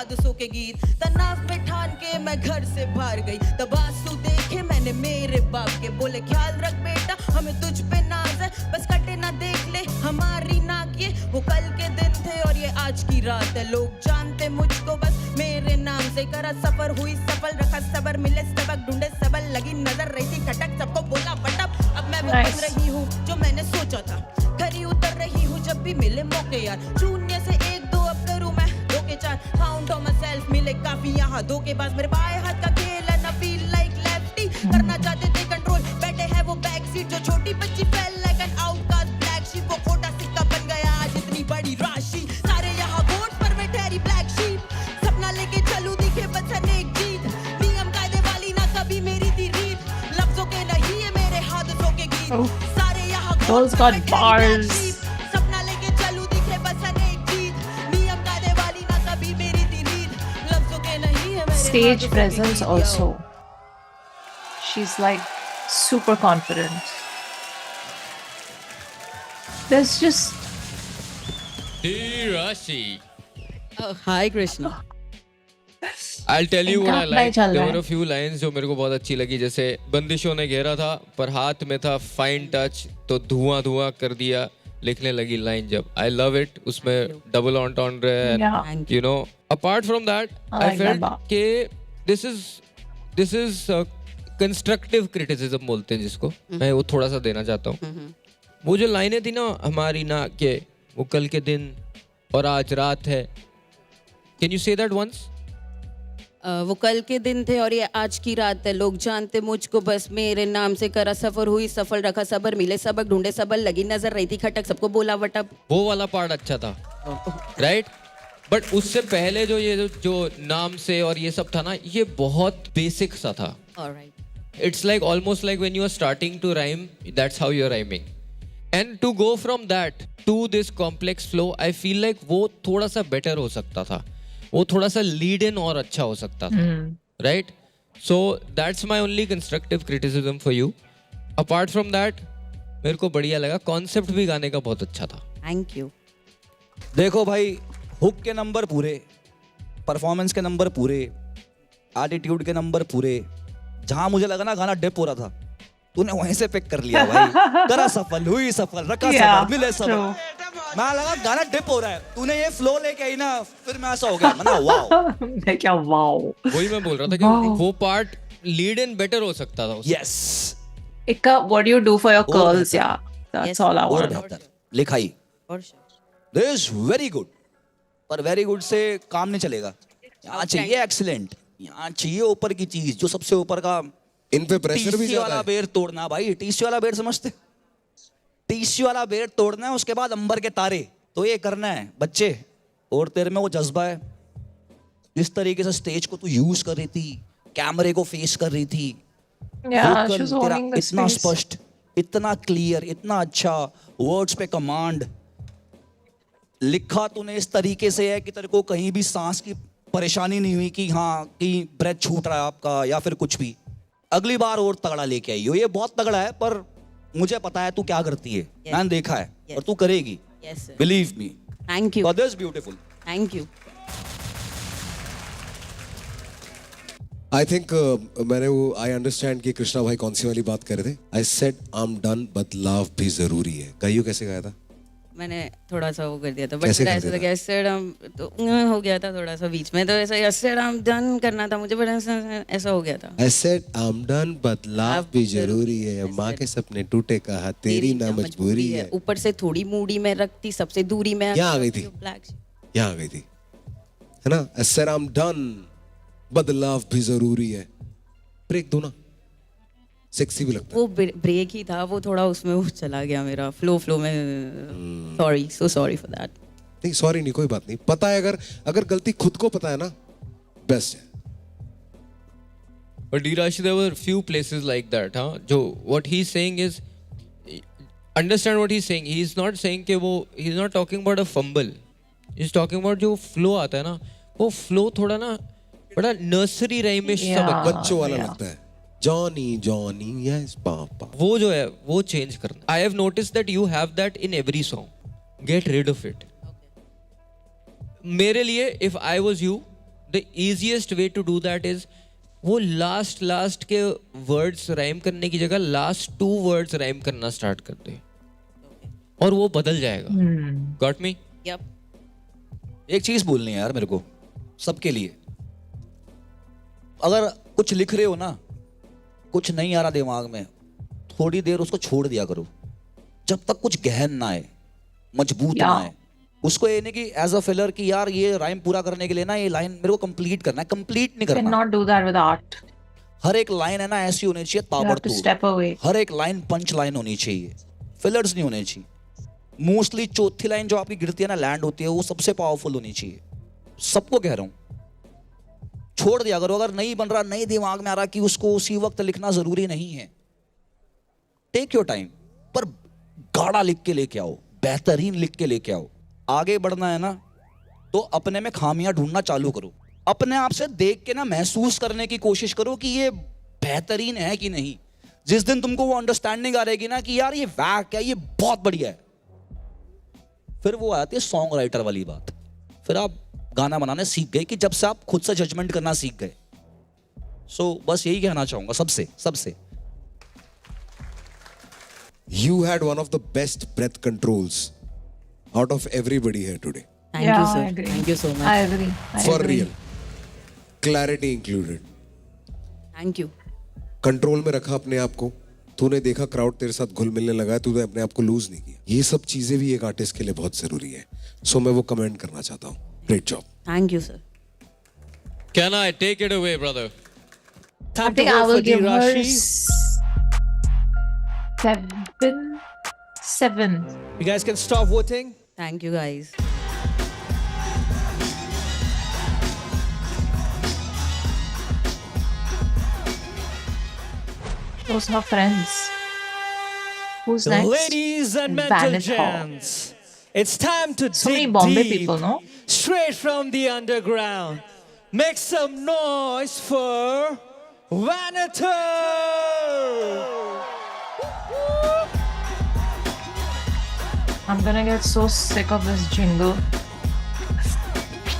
M: हादसों के गीत। तनाव में ठान के मैं घर से बाहर गई, तब आंसू देखे मैंने मेरे बाप के, बोले ख्याल रख बेटा हमें तुझ पे नाज है, बस कटे ना देख ले हमारी नाक। ये वो कल के दिन थे और ये आज की रात है, लोग जानते मुझको बस मेरे नाम से। करा सफर हुई सफल, रखा सबर मिले सबक, ढूंढे सबल, लगी नजर रही थी खटक, सबको बोला फटक। अब मैं वो बन रही हूँ जो मैंने सोचा था, खरी उतर रही हूँ जब भी मिले मौके यार। शून्य से 1 2 अब करूँ मैं 2 के 4, फाउंड ऑन माय सेल्फ, मिले काफी यहाँ धोखेबाज। मेरे बाएं हाथ का खेल है ना, फील लाइक लेफ्टी, करना चाहते थे कंट्रोल, बैठे है वो बैक सीट। जो छोटी बच्ची fail like an outcast black sheep, वो खोटा सिक्का बन गया आज इतनी बड़ी राशि। सारे यहाँ वोट पर मैं ठहरी ब्लैक शीप, सपना लेके चलूं दिखे बस अनेक जीत। नियम कायदे वाली ना कभी मेरी थी रीत, लफ्जों के नहीं है मेरे हादसों के गीत। सारे यहाँ
A: Those got bars.
M: सपना लेके चलूं दिखे बस अनेक जीत। नियम कायदे वाली ना कभी मेरी थी रीत, लफ्जों के नहीं है मेरे
A: Stage
M: हादसों के
A: presence
M: गीत।
A: also. She's like super confident. There's just
D: Rashi.
M: Oh, hi Krishna.
D: I'll tell you what I
A: इनका अपना ही
D: like.
A: चल
D: There
A: रहा
D: were
A: है।
D: a few lines जो मेरे को बहुत अच्छी लगी, जैसे बंदिशों ने घेरा था पर हाथ में था फाइन टच, तो धुआं धुआं कर दिया लिखने लगी लाइन जब। I love it. उसमें डबल ऑन्टॉन्ड्रे है,
A: Yeah.
D: you know. Apart from that,
A: I
D: I
A: like
D: felt
A: that bar.
D: कि this is constructive criticism बोलते हैं जिसको, मैं वो थोड़ा सा देना चाहता हूँ। वो जो लाइनें थी ना, हमारी ना के वो कल के दिन और आज रात है। Can you say that once?
M: वो कल के दिन थे और ये आज की रात है, लोग जानते मुझको बस मेरे नाम से। करा सफर हुई सफल, रखा सबर मिले सबक, ढूंढे सबल, लगी नजर रही थी खटक, सबको बोला वटप।
D: वो वाला पार्ट अच्छा था, राइट? बट उससे पहले जो ये जो नाम से और ये सब था ना, ये बहुत बेसिक सा था। It's like almost like when you are starting to rhyme, that's how you're rhyming. And to go from that to this complex flow, I feel like वो थोड़ा सा better हो सकता था, वो थोड़ा सा lead in और अच्छा हो सकता था, right? So that's my only constructive criticism for you. Apart from that, मेरे को बढ़िया लगा, concept भी गाने का बहुत अच्छा था।
M: Thank you.
C: देखो भाई, हुक के नंबर पूरे, परफॉर्मेंस के नंबर पूरे, एटीट्यूड के नंबर पूरे। जहां मुझे लगा ना गाना डिप हो रहा था, तूने वहीं से पिक कर लिया भाई। करा सफल हुई सफल, रखा सफल मिले सफल। मैं लगा गाना डिप हो रहा है, तूने ये फ्लो लेके आई ना, फिर मैं ऐसा हो गया, मैंने वाओ।
A: क्या वाओ।
D: वही मैं बोल रहा था कि वो पार्ट लीड इन बेटर हो सकता था उससे।
C: Yes,
A: Ikka, what do you do for your curls? Yeah, that's all I
C: और
A: want.
C: बेहतर लिखाई, दिस इज वेरी गुड। पर वेरी गुड से काम नहीं चलेगा, यहाँ चाहिए एक्सीलेंट, यहाँ चाहिए ऊपर की चीज, जो सबसे ऊपर का।
F: इन पे प्रेशर भी
C: टीसी
F: ज्यादा
C: वाला
F: है।
C: बेर तोड़ना भाई, टीसी वाला बेर समझते? टीसी वाला बेर तोड़ना है, उसके बाद अंबर के तारे, तो ये करना है बच्चे। और तेरे में वो जज्बा है, जिस तरीके से स्टेज को तू यूज कर रही थी, कैमरे को फेस कर रही थी,
A: Yeah,
C: vocal
A: she's
C: तेरा
A: owning the
C: इतना
A: space.
C: स्पष्ट, इतना क्लियर, इतना अच्छा, वर्ड्स पे कमांड। लिखा तूने इस तरीके से है कि तेरे को कहीं भी सांस की परेशानी नहीं हुई कि हाँ कि ब्रेथ छूट रहा है आपका या फिर कुछ भी। अगली बार और तगड़ा लेके आई हो, ये बहुत तगड़ा है, पर मुझे पता है तू क्या करती है, मैंने देखा है और तू करेगी, believe me.
M: Thank you.
C: This beautiful.
M: Thank you.
F: I think मैंने वो आई अंडरस्टैंड कि कृष्णा भाई कौन सी वाली बात कर रहे थे। I said I am done but love भी जरूरी है। कहियो कैसे गाया था?
M: मैंने थोड़ा सा वो कर दिया था,
F: कैसे
M: बट
F: कर
M: ऐसा
F: दिया
M: था कि ऐसे तो हो गया था थोड़ा सा बीच में, तो ऐसा ऐसे डन करना था मुझे, बट ऐसा हो गया था।
F: I said I am done but love भी जरूरी है, माँ के सपने टूटे कहा तेरी ना मजबूरी है।
M: ऊपर से थोड़ी मूडी में रखती, सबसे दूरी में
F: यहाँ आ गई थी, यहाँ आ गई थी, है ना? I said I am done but love भी जरूरी है। ब्रेक दो ना, सेक्सी भी लगता है।
M: वो ब्रेक ही था, वो थोड़ा उसमें वो चला गया मेरा फ्लो में। Sorry, so sorry for that.
F: नहीं सॉरी नहीं, कोई बात नहीं। पता है, अगर गलती खुद को पता है ना, बेस्ट है।
D: But Dirashi, there were few places like that, huh? जो what he's saying is, understand what he's saying. He's not saying कि वो, he's not talking about a fumble. He's talking about जो flow आता है ना, वो flow थोड़ा ना बड़ा nursery rhyme-ish सा बनता है।
F: बच्चों वाला लगता है। जॉनी जॉनी यस पापा,
D: वो जो है वो चेंज करना। I have noticed that you have that in every song. Get rid of it. मेरे लिए if I was you, the easiest way to do that is वो लास्ट के words rhyme करने की जगह लास्ट 2 वर्ड्स राइम करना start कर दे और वो बदल जाएगा. Got me?
C: एक चीज बोलनी है यार मेरे को सबके लिए. अगर कुछ लिख रहे हो ना, कुछ नहीं आ रहा दिमाग में, थोड़ी देर उसको छोड़ दिया करो जब तक कुछ गहन ना आए, मजबूत ना आए. उसको ये नहीं कि एज अ फिलर कि यार ये राइम पूरा करने के लिए ना ये लाइन मेरे को कंप्लीट करना है. कंप्लीट नहीं करना.
A: Cannot do that with art.
C: हर एक लाइन है ना ऐसी होनी चाहिए
A: You have to step away.
C: हर एक लाइन पंच लाइन होनी चाहिए, फिलर्स नहीं होने चाहिए. मोस्टली चौथी लाइन जो आपकी गिरती है ना, लैंड होती है, वो सबसे पावरफुल होनी चाहिए. सबको कह रहा हूं, छोड़ दिया करो. अगर नहीं बन रहा, नहीं दिमाग में आ रहा कि उसको उसी वक्त लिखना जरूरी नहीं है, टेक योर टाइम, पर गाढ़ा लिख के लेके आओ, बेहतरीन लिख के लेके आओ. आगे बढ़ना है ना तो अपने में खामियां ढूंढना चालू करो. अपने आप से देख के ना महसूस करने की कोशिश करो कि ये बेहतरीन है कि नहीं. जिस दिन तुमको वो अंडरस्टैंडिंग आ रहेगी ना कि यार ये वैक है, ये बहुत बढ़िया है, फिर वो आती है सॉन्ग राइटर वाली बात. फिर आप गाना बनाने सीख गए कि जब से आप खुद से जजमेंट करना सीख गए. सो बस यही कहना चाहूंगा सबसे.
F: You had one of the best breath controls out of everybody here today.
M: Thank you, sir. Thank you so much.
A: I agree.
F: For real. Clarity included.
M: Thank you.
F: Control में रखा अपने आप को. तूने देखा क्राउड तेरे साथ घुल मिलने लगा है, तूने अपने आप को लूज नहीं किया. ये सब चीजें भी एक आर्टिस्ट के लिए बहुत जरूरी है. सो मैं वो कमेंट करना चाहता हूँ. Great job.
M: Thank you, sir.
D: Can I take it away, brother?
A: I think I will give her 7.
E: You guys can stop voting.
M: Thank you, guys.
A: Those are friends. Who's next?
E: Ladies and mental
A: Vanish Hall.
E: gents, it's time to
A: So many
E: dig
A: Bombay
E: deep,
A: people, no?
E: straight from the underground. Make some noise for Vanator!
A: I'm gonna get so sick of this jingle.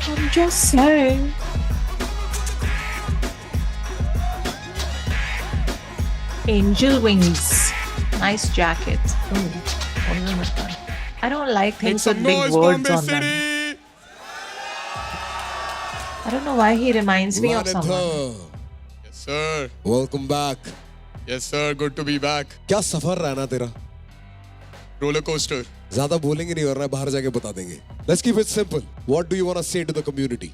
A: I'm just saying. Angel wings. Nice jacket. Ooh, what is this one? I don't like things with big words on them. I don't know why he reminds me of someone.
B: Yes, sir.
F: Welcome back.
B: Yes, sir. Good to be back.
F: क्या सफर रहा ना तेरा?
B: Roller coaster.
F: ज्यादा बोलेंगे नहीं वरना बाहर जाके बता देंगे. Let's keep it simple. What do you want to say to the community?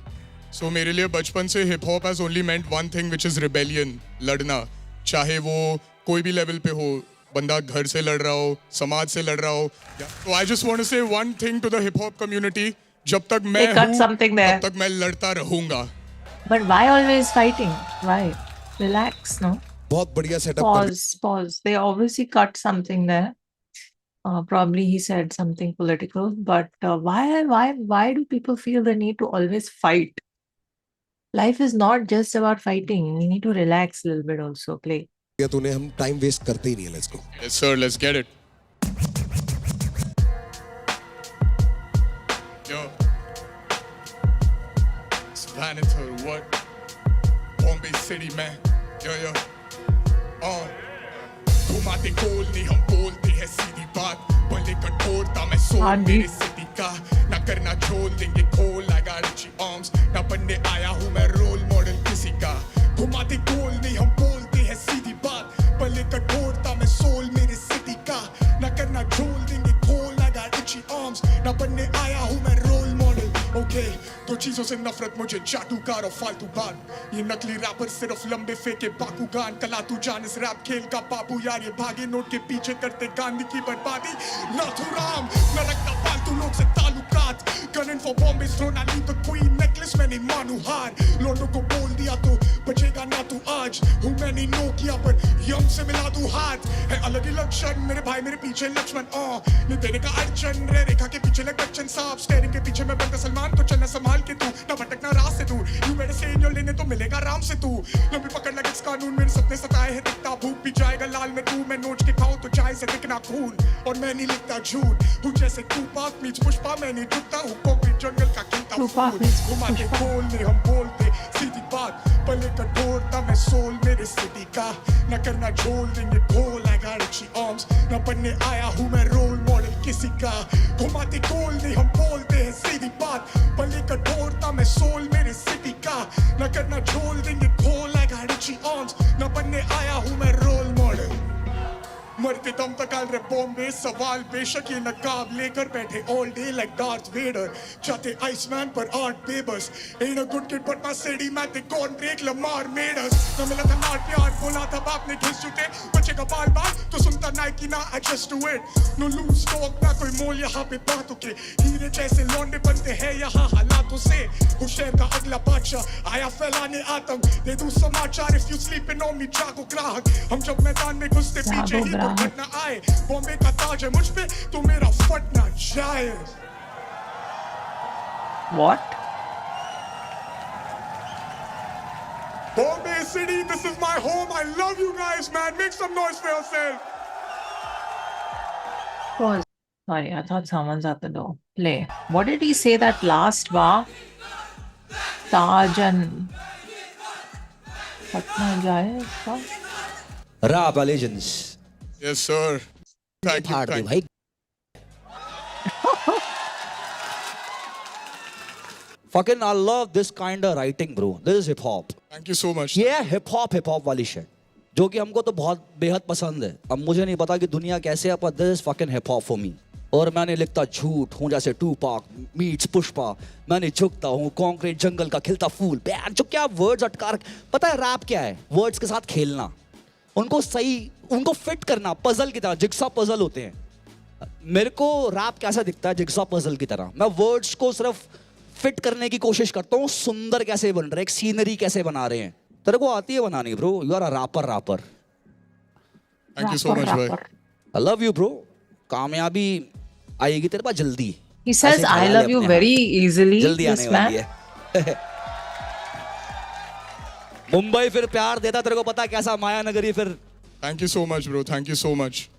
B: So मेरे लिए बचपन से hip hop has only meant one thing, which is rebellion. लड़ना. चाहे वो कोई भी लेवल पे हो, बंदा घर से लड़ रहा हो, समाज से लड़ रहा हो. So I just want to say one thing to the hip hop community. जब तक मैं
A: They cut
B: हूँ,
A: something there.
B: तब तक मैं लड़ता रहूंगा.
A: But why always fighting? Why? Relax, no?
F: बहुत बढ़िया सेटअप कर.
A: Pause. They obviously cut something there. Probably he said something political, but why do people feel the need to always fight? Life is not just about fighting. You need to relax a little bit also, play.
F: या तूने हम time waste करते ही नहीं है. Let's go.
B: Yes, sir. Let's get it. Yo. It's Vanator, what? Bombay City, man. Yo. घुमाते गोल नहीं हम बोलते हैं सीधी बात. भले कठोरता मैं सोल मेरे सिटी का. ना करना छोड़ देंगे खोल. I got itchy arms. ना बनने आया हूँ मैं रोल मॉडल किसी का. घुमाते गोल नहीं हम बोलते हैं सीधी बात. भले कठोरता मैं सोल मेरे सिटी का. ना करना छोड़ देंगे खोल. I got itchy arms. ना बनने आया हूँ मैं रोल मॉडल. Okay, दो चीजों से नफरत मुझे, जादूगर और फालतू बात. ये नकली रैपर सिर्फ लंबे फेंके बाकू गान. कला तू जान इस रैप खेल का बाबू यार. ये भागे नोट के पीछे करते गांधी की बर्बादी. नाथुराम न रखता फालतू लोग से ताल्लुकात. Gunning for Bombay's throne, I need the queen necklace. मैंने मानू हार. लोगों को बोल दिया तो बचेगा ना तू आज. हूँ मैंने नो किया पर यम से मिला दूँ हाथ. है अलग ही लक्षण मेरे भाई मेरे पीछे लक्ष्मण. ये तेरे का अड़चन रे रेखा के पीछे लग बच्चन साहब. स्टेरिंग के पीछे मैं बनता सलमान. तो चलना संभाल के तू ना भटकना राह से दूर. यू बेटर से इन योर लेने तो मिलेगा आराम से तू. लंबी पकड़ लगे इस कानून. मेरे सपने सताए हैं दिखता भूख भी जाएगा लाल में तू. मैं नोच के खाऊं तो चाय से दिखना खून. और मैं नहीं लिखता झूठ. हूँ जैसे तू पाक मीच पुष्पा. मैं नहीं कुत्ता हूँ कॉन्क्रीट जंगल का खिलता फूल घुमाते बोलने हम बोलते सीधी बात पले कठोरता में सोल मेरे सिटी का न करना झोल देंगे घोल I got itchy arms न बनने आया हूँ मैं रोल मॉडल किसी का घुमाते गोल नहीं हम बोलते हैं सीधी बात पले कठोरता में सोल मेरे सिटी का न करना झोल देंगे घोल I got itchy arms न बनने आया हूँ मैं रोल मॉडल मरते दम तक आल रहे बॉम्बे सवाल बेशक ये नकाब लेकर बैठे all day like Darth Vader चाहते आइसमैन पर आर्ट बेबस ain't a good kid but my city man they gone break Lamar made us न मिला था नाट प्यार बोला था बाप ने घिस जुटे बच्चे का बाल बाल तो सुनता नाइकी ना I just do it no lose talk ना कोई मोल यहाँ पे बातों के हीरे जैसे लौंडे बनते हैं यहाँ हालातों से हूँ शहर का अगला बादशाह आया फैलाने आतंक दे दूँ समाचार if you sleeping on me जागो ग्राहक हम जब मैदान में घुसते पीछे ही फटना आए बॉम्बे का ताज है मुझ पे तो मेरा फटना जाए
A: What?
B: Bombay City, this is my home. I love you guys, man. Make some noise for yourself.
A: Pause. Sorry, I thought someone's at the door. Play. What did he say that last bar? Taj and Patna Jaya?
C: Rap legends.
B: Yes, sir. Thank you. Thank you.
C: भाई Fucking I love this kind of writing, bro. This is hip hop.
B: Thank you so much.
C: ये है hip hop वाली shit जो कि हमको तो बहुत बेहद पसंद है. अब मुझे नहीं पता कि दुनिया कैसे है, पर this is fucking hip hop for me. और मैंने लिखता झूठ हूँ जैसे टूपाक मीट्स पुष्पा, मैंने झुकता हूँ कंक्रीट जंगल का खिलता फूल. जो क्या वर्ड्स अटका पता है रैप क्या है? वर्ड्स के साथ खेलना, उनको सही उनको फिट करना, पजल की तरह. जिग्सा पजल होते हैं. मेरे को रैप कैसा दिखता है? जिग्सा पजल की तरह. मैं वर्ड्स को सिर्फ फिट करने की कोशिश करता हूँ. सुंदर कैसे बन रहे हैं, एक सीनरी कैसे बना रहे हैं. तेरे को आती है बनानी bro. You are a rapper.
B: Thank you so much, bhai.
C: I love you bro. कामयाबी आएगी तेरे पास जल्दी.
A: He says I love you very easily.
C: जल्दी
A: This
C: आने
A: man.
C: वाली है. मुंबई फिर प्यार देता, तेरे को पता कैसा माया नगरी फिर.
B: Thank you so much, bro. Thank you so much.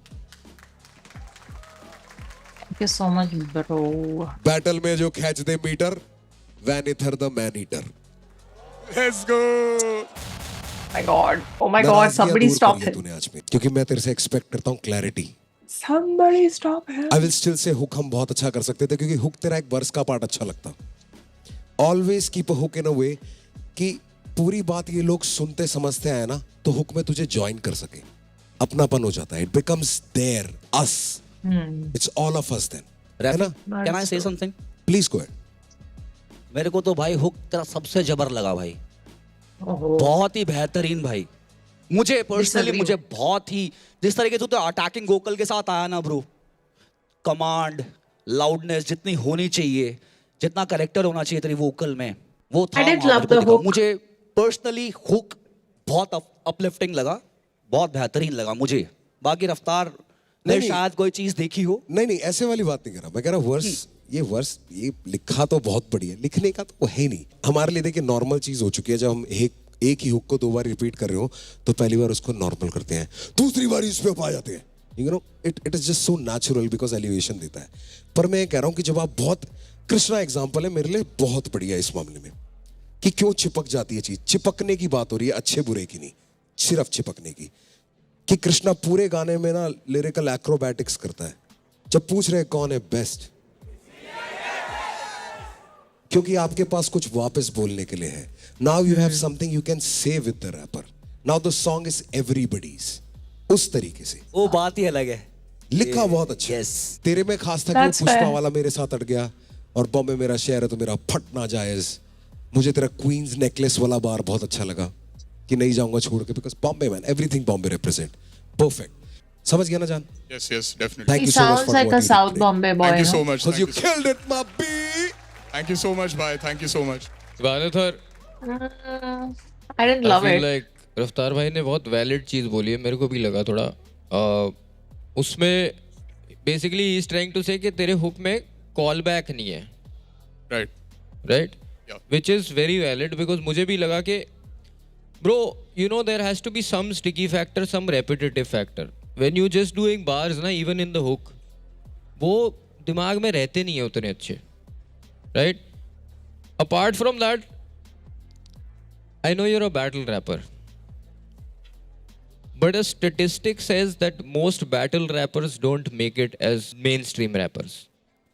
A: Thank you so much, bro.
F: Battle में जो खींच दे मीटर, वैनिथर the man eater.
B: Let's go.
A: My God. Oh my God. Somebody stop him.
F: तूने आज में, क्योंकि मैं तेरे से एक्सपेक्ट करता हूँ clarity.
A: Somebody stop him.
F: I will still say hook हम बहुत अच्छा कर सकते थे, क्योंकि हुक तेरा एक वर्स का पार्ट अच्छा लगता. Always keep a hook in a way कि पूरी बात ये लोग सुनते समझते आए ना, तो हुक में तुझे ज्वाइन कर सके. अपनापन हो जाता है. It becomes their, us. It's all of us then. है ना?
C: Can I say something?
F: Please go ahead.
C: मेरे को तो भाई हुक तेरा सबसे जबर लगा भाई. बहुत ही बेहतरीन भाई. मुझे पर्सनली मुझे बहुत ही जिस तरीके से तो अटैकिंग वोकल के साथ आया ना ब्रो, कमांड लाउडनेस जितनी होनी चाहिए, जितना करेक्टर होना चाहिए तेरी वोकल में, वो था. मुझे पर्सनली हुक बहुत अपलिफ्टिंग लगा, बहुत बेहतरीन लगा मुझे. बाकी रफ्तार ने शायद कोई चीज देखी हो.
F: नहीं ऐसे वाली बात नहीं कर रहा मैं. कह रहा वर्स ये लिखा तो बहुत बढ़िया, लिखने का तो है नहीं. हमारे लिए देखिए नॉर्मल चीज हो चुकी है. जब हम एक ही हुक को 2 बार रिपीट कर रहे हो तो पहली बार उसको नॉर्मल करते हैं, दूसरी बार इस पे आ जाते हैं. You know it is just so natural because elevation देता है. पर मैं कह रहा हूँ कि जब आप बहुत, कृष्णा एग्जाम्पल है मेरे लिए बहुत बढ़िया इस मामले में, कि क्यों चिपक जाती है चीज. चिपकने की बात हो रही है, अच्छे बुरे की नहीं, सिर्फ चिपकने की. कि कृष्णा पूरे गाने में ना लिरिकल एक्रोबैटिक्स करता है. जब पूछ रहे कौन है बेस्ट, क्योंकि आपके पास कुछ वापस बोलने के लिए है. Now you have something you can say with the rapper. Now the song is everybody's. उस तरीके से
C: वो बात ही अलग है.
F: लिखा बहुत अच्छा.
C: yes.
F: तेरे में खास था कि वो पुष्पा वाला मेरे साथ अट गया, और बॉम्बे मेरा शहर है तो मेरा फटना जायज. मुझे तेरा क्वींस नेकलेस वाला बार बहुत अच्छा लगा, कि नहीं जाऊंगा छोड़ के, because Bombay man, everything Bombay represent. Perfect. समझ गया ना जान?
B: Yes, definitely.
F: Thank
A: He
F: you so much
A: sounds
F: for
A: like
F: what
A: a
F: you
A: South
F: did today.
A: Bombay boy.
B: Thank you so
A: no?
B: much.
F: Because you killed it, my B.
B: Thank you so much, bhai. Thank you so much.
D: वानिथर,
A: I didn't love it.
D: Like रफ्तार भाई ने बहुत valid चीज़ बोली है, मेरे को भी लगा थोड़ा. उसमें basically he is trying to say कि तेरे हुक में कॉल बैक नहीं है. Right
B: Yeah.
D: Which is very valid, because मुझे भी लगा कि bro you know there has to be some sticky factor, some repetitive factor. When you just doing bars ना, इवन इन द हुक, वो दिमाग में रहते नहीं है उतने अच्छे. right? Apart from that, I know you're a battle rapper, but a statistic says that most battle rappers don't make it as mainstream rappers.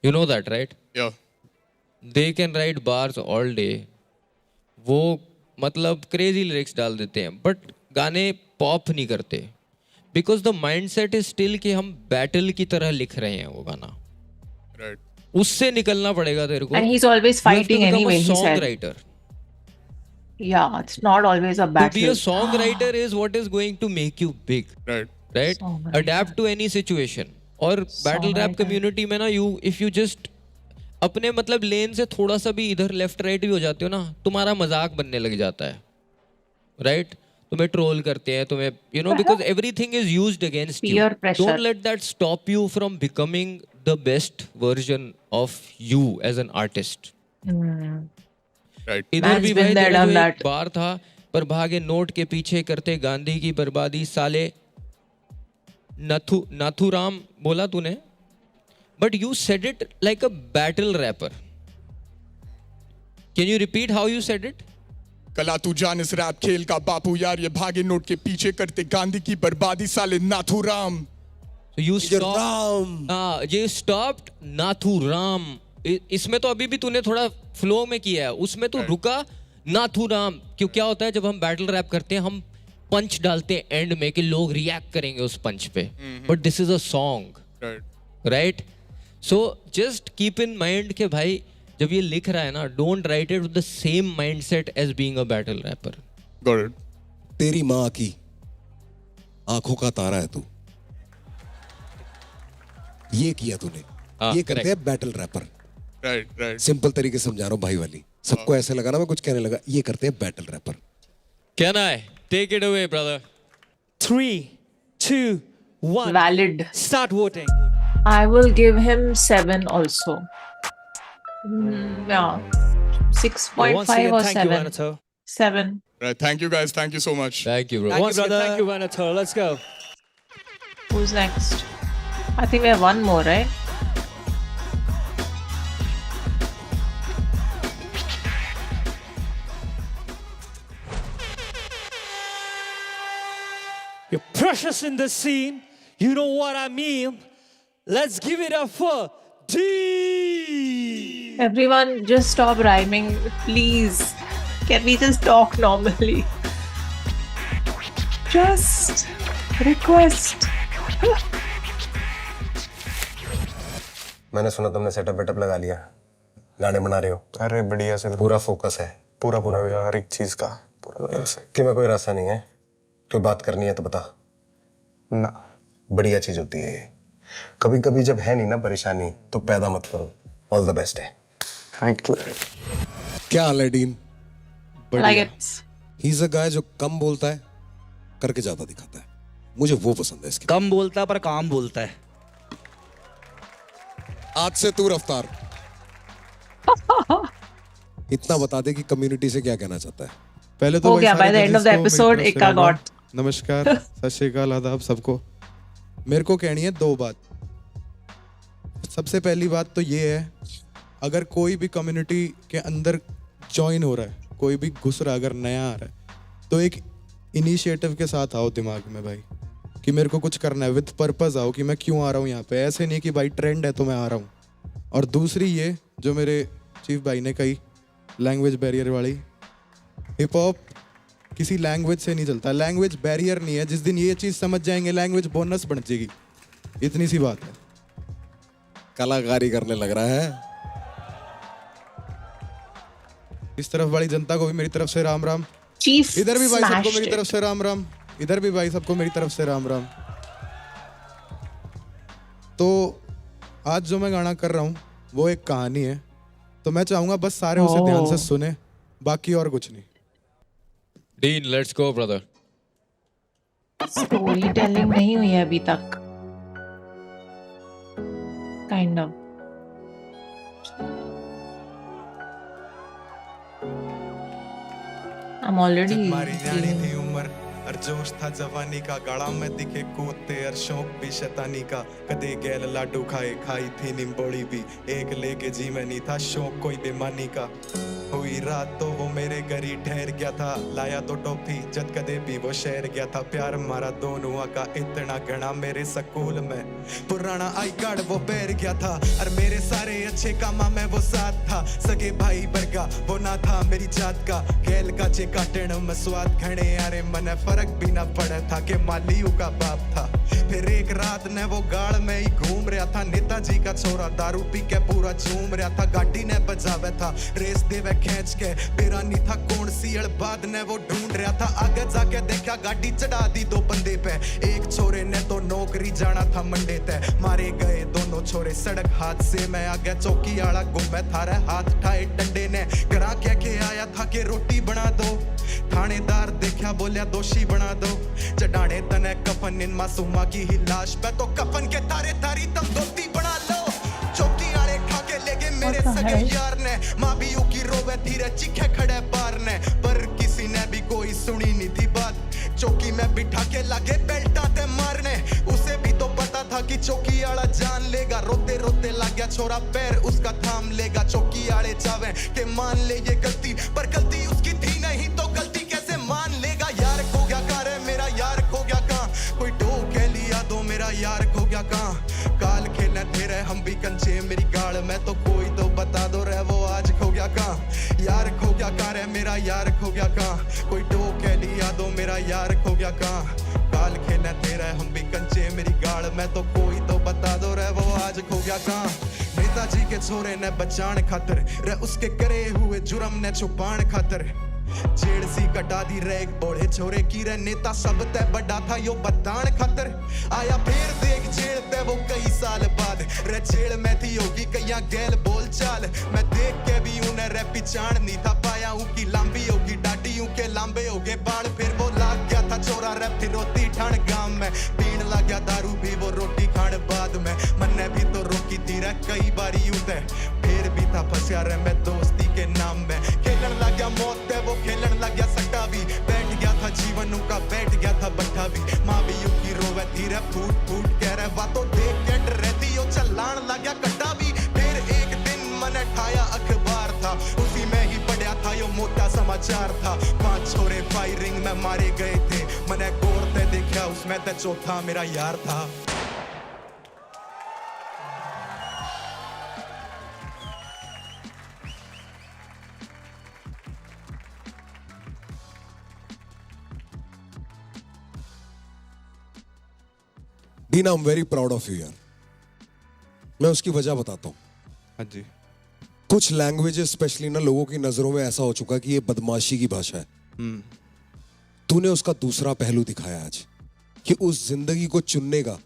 D: You know that, right?
B: Yeah.
D: They can write bars all day. वो मतलब crazy lyrics डाल देते हैं, but गाने pop नहीं करते. Because the mindset is still कि हम battle की तरह लिख रहे हैं वो गाना.
B: Right.
D: उससे निकलना पड़ेगा तेरे को.
A: And he's always fighting
D: You have to
A: anyway,
D: become a
A: he said.
D: songwriter.
A: Yeah, it's not always a
D: To
A: battle.
D: be a songwriter is what is going to make you big.
B: Right.
D: Right?
A: Songwriter.
D: Adapt to any situation. और battle rap
A: Songwriter.
D: community में ना if you just अपने मतलब लेन से थोड़ा सा भी इधर लेफ्ट राइट भी हो जाते हो ना, तुम्हारा मजाक बनने लग जाता है. राइट? तुम्हें ट्रोल करते हैं, तुम्हें you know, because everything is used against you.
A: Peer pressure.
D: Don't let that stop you from becoming the best version of you as an artist.
B: Right.
D: इधर
A: Man's
D: भी
A: been
D: भाई
A: there,
D: तेरा
A: done
D: जो एक
A: that.
D: बार था, पर भागे note के पीछे करते गांधी की बर्बादी साले. नाथूराम बोला तूने, but you said it like a battle rapper. Can you repeat how you said it?
B: कला तू जान इस रैप खेल का बापू यार, ये भागे नोट के पीछे करते गांधी की बर्बादी साले नाथूराम.
D: So you stopped. ये stopped नाथूराम. इसमें तो अभी भी तूने थोड़ा फ्लो में किया है, उसमें तो रुका नाथूराम. क्यों क्या होता है जब हम बैटल रैप करते हैं, हम पंच डालते हैं एंड में कि लोग रिएक्ट करेंगे उस पंच पे. But this is a song, right? So just keep in mind कि भाई जब ये लिख रहा है ना, don't write it with the same mindset as being a battle rapper.
B: Got it.
F: तेरी माँ की आंखों का तारा है तू. ये किया तूने. ये करते हैं battle rapper.
B: Right, right.
F: Simple तरीके से समझा रहा हूँ भाई वाली. सबको ऐसे लगा ना मैं कुछ कहने लगा. ये करते हैं battle rapper.
D: Can I take it away brother?
E: 3, 2, 1.
A: Valid.
E: Start voting.
A: I will give him 7 also. Yeah. 6.5
E: Once again,
A: or
E: thank
A: 7.
E: you, Anatol.
A: 7.
B: Right. Thank you guys. Thank you so much.
D: Thank you, bro.
E: Once again, thank you, Anatol. Let's go.
A: Who's next? I think we have one more, right?
E: You're precious in the scene. You know what I mean. Let's give it up for D.
A: Everyone, just stop rhyming, please. Can we just talk normally? Just request.
I: मैंने सुना तुमने setup वेटअप लगा लिया, गाने बना रहे हो.
N: अरे बढ़िया से
I: पूरा फोकस है.
N: पूरा पूरा हर एक चीज का पूरा
I: कि मैं कोई रास्ता नहीं है. कोई बात करनी है तो बता
N: ना.
I: बढ़िया चीज होती है ये. कभी कभी जब है नहीं ना परेशानी तो पैदा मत करो. ऑल द बेस्ट है.
N: Thank you.
F: क्या हाल है Dean?
A: Like it.
F: He is a guy जो कम बोलता है, करके ज्यादा दिखाता है. मुझे वो पसंद है इसके.
C: कम बोलता है पर काम बोलता है.
F: आज से तू रफ्तार. इतना बता दे कि कम्युनिटी से क्या कहना चाहता है.
G: पहले तो
A: हो
G: भाई
A: गया,
G: सारे
A: by the end of the
G: judges को
A: episode,
G: मेरी तरफ से
A: Ikka
G: राम-राम.
A: got.
G: नमस्कार, सत श्री अकाल, आदाब सबको. मेरे को कहनी है 2 बात. सबसे पहली बात तो ये है, अगर कोई भी कम्युनिटी के अंदर ज्वाइन हो रहा है, कोई भी घुस रहा है, अगर नया आ रहा है, तो एक इनिशिएटिव के साथ आओ दिमाग में भाई कि मेरे को कुछ करना है. विद पर्पस आओ कि मैं क्यों आ रहा हूँ यहाँ पे. ऐसे नहीं कि भाई ट्रेंड है तो मैं आ रहा हूँ. और दूसरी ये जो मेरे चीफ भाई ने कही, लैंग्वेज बैरियर वाली. हिप हॉप किसी लैंग्वेज से नहीं चलता. लैंग्वेज बैरियर नहीं है. जिस दिन ये चीज़ समझ जाएंगे, लैंग्वेज बोनस बन जाएगी. इतनी सी बात है.
F: कलाकारी करने लग रहा है.
G: इस तरफ वाली जनता को भी मेरी तरफ से राम राम.
A: Chief
G: इधर भी भाई सबको
A: smashed
G: मेरी
A: it.
G: तरफ से राम राम. इधर भी भाई सबको मेरी तरफ से राम राम. तो आज जो मैं गाना कर रहा हूँ वो एक कहानी है. तो मैं चाहूंगा बस सारे उसे ध्यान से सुने, बाकी और कुछ नहीं.
D: Dean, let's go, brother.
A: Story telling नहीं हुई है अभी तक. Kind of. I'm already
H: मारी जानी थी उम्र
E: और जोश था जवानी का, गाड़ा में दिखे कूदते और शौक भी शैतानी का। कदे गैल लाडू खाए, खाई थी निम्बोड़ी भी, एक लेके जी में नहीं था शौक कोई बेमानी का। हुई रात तो वो मेरे घर ही ठहर गया था, लाया तो टॉफी जद कदे भी वो शहर गया था। प्यार मारा दोनों का इतना घना मेरे स्कूल में, पुराना आई कार्ड वो पैर गया था। और मेरे सारे अच्छे कामा में वो साथ था, सगे भाई बरगा वो ना था मेरी जात का। गैल का चे काटन में स्वाद घने यारे, मने फर्क भी ना पड़ा था कि मालियों का बाप था। फिर एक रात ने वो गाड़ में ही घूम रहा था, नेताजी का छोरा दारू पी के पूरा झूम रहा था। गाड़ी ने बजावे था रेस देवे खींच के, बेरा नहीं था कौन सी बाद ने वो ढूंढ रहा था। आगे जाके देखा गाड़ी चढ़ा दी दो बंदे पे, एक छोरे ने तो नौकरी जाना था मंडे तय। मारे गए दोनों छोरे सड़क हादसे में, आगे चौकी आला घूमे थारे हाथ ठाए डंडे ने। करा क्या के आया था कि रोटी बना दो, थानेदार देखा बोलिया दोषी बना दो। चढ़ाने तने कफन इन मासूमा की ही लाश पे, तो कफन के तारे तारी तम धोती बना लो। चौकी आले खा के ले गए मेरे सगे यार ने, माँ भी की रोवे धीरे चिखे खड़े बार ने। पर किसी ने भी कोई सुनी नहीं थी बात, चौकी में बिठा के लागे बेल्टा ते मारने। उसे भी तो पता था कि चौकी आला जान लेगा, रोते रोते लग गया छोरा पैर उसका थाम लेगा। चौकी आले चावे के मान ले ये गलती, पर गलती उसकी थी नहीं तो गलती कैसे मान लेगा। यार खो गया कहाँ रे मेरा यार खो गया कहाँ, कोई टोक के लिया दो मेरा यार खो गया कहाँ। काल खेलने थे रहे हम भी कंचे मेरी गाड़ में, तो कोई तो बता दो रे वो आज खो गया कहाँ। यार खो गया कहाँ रे मेरा यार खो गया कहाँ, कोई टोक के लिया दो मेरा यार खो गया कहाँ। काल खेलने थे रहे हम भी कंचे मेरी गाड़ में, तो कोई तो बता दो रे वो आज खो गया कहाँ। नेताजी के छोरे ने बचान खातर, रे उसके करे हुए जुर्म ने छुपान खातर। जेड़ सी कटा दी रे एक बोले छोरे की, रे नेता सब ते बड़ा था यो बतान खातर। आया फिर देख जेल ते वो कई साल बाद, रे जेल में थी होगी कईया गैल बोल चाल। मैं देख के भी उन्हें रे पिछाण नहीं था पाया, उनकी लंबी होगी डाडी उनके लंबे हो गए बाल। फिर वो लाग गया था छोरा रे फिर रोती ठाण गांव में, पीण लग गया दारू भी वो रोटी खाण बाद में। मन्ने भी तो रोकी थी रे कई बारी उते, फिर भी था फंसा रे मैं दोस्ती के नाम में। खेलन लग गया मौत ते वो खेलन लग गया सट्टा भी, बैठ गया था जीवन उनका बैठ गया था बट्टा भी। माँ भी उनकी रोवे धीरे फूट फूट कह रहे बातों देख के डरती यो चलान लग गया कट्टा भी। फिर एक दिन मैंने ठाया अखबार था, उसी में ही पढ़ा था यो मोटा समाचार था। 5 छोरे फायरिंग में मारे गए थे, मैंने गौर से देखा उसमें तो चौथा मेरा यार था।
F: Deena, I am very proud of you यार। मैं उसकी वजह बताता हूँ।
N: हाँ जी।
F: कुछ लैंग्वेजेस स्पेशली ना लोगों की नजरों में ऐसा हो चुका कि ये बदमाशी की भाषा है। तूने उसका दूसरा पहलू दिखाया आज, कि उस जिंदगी को चुनने का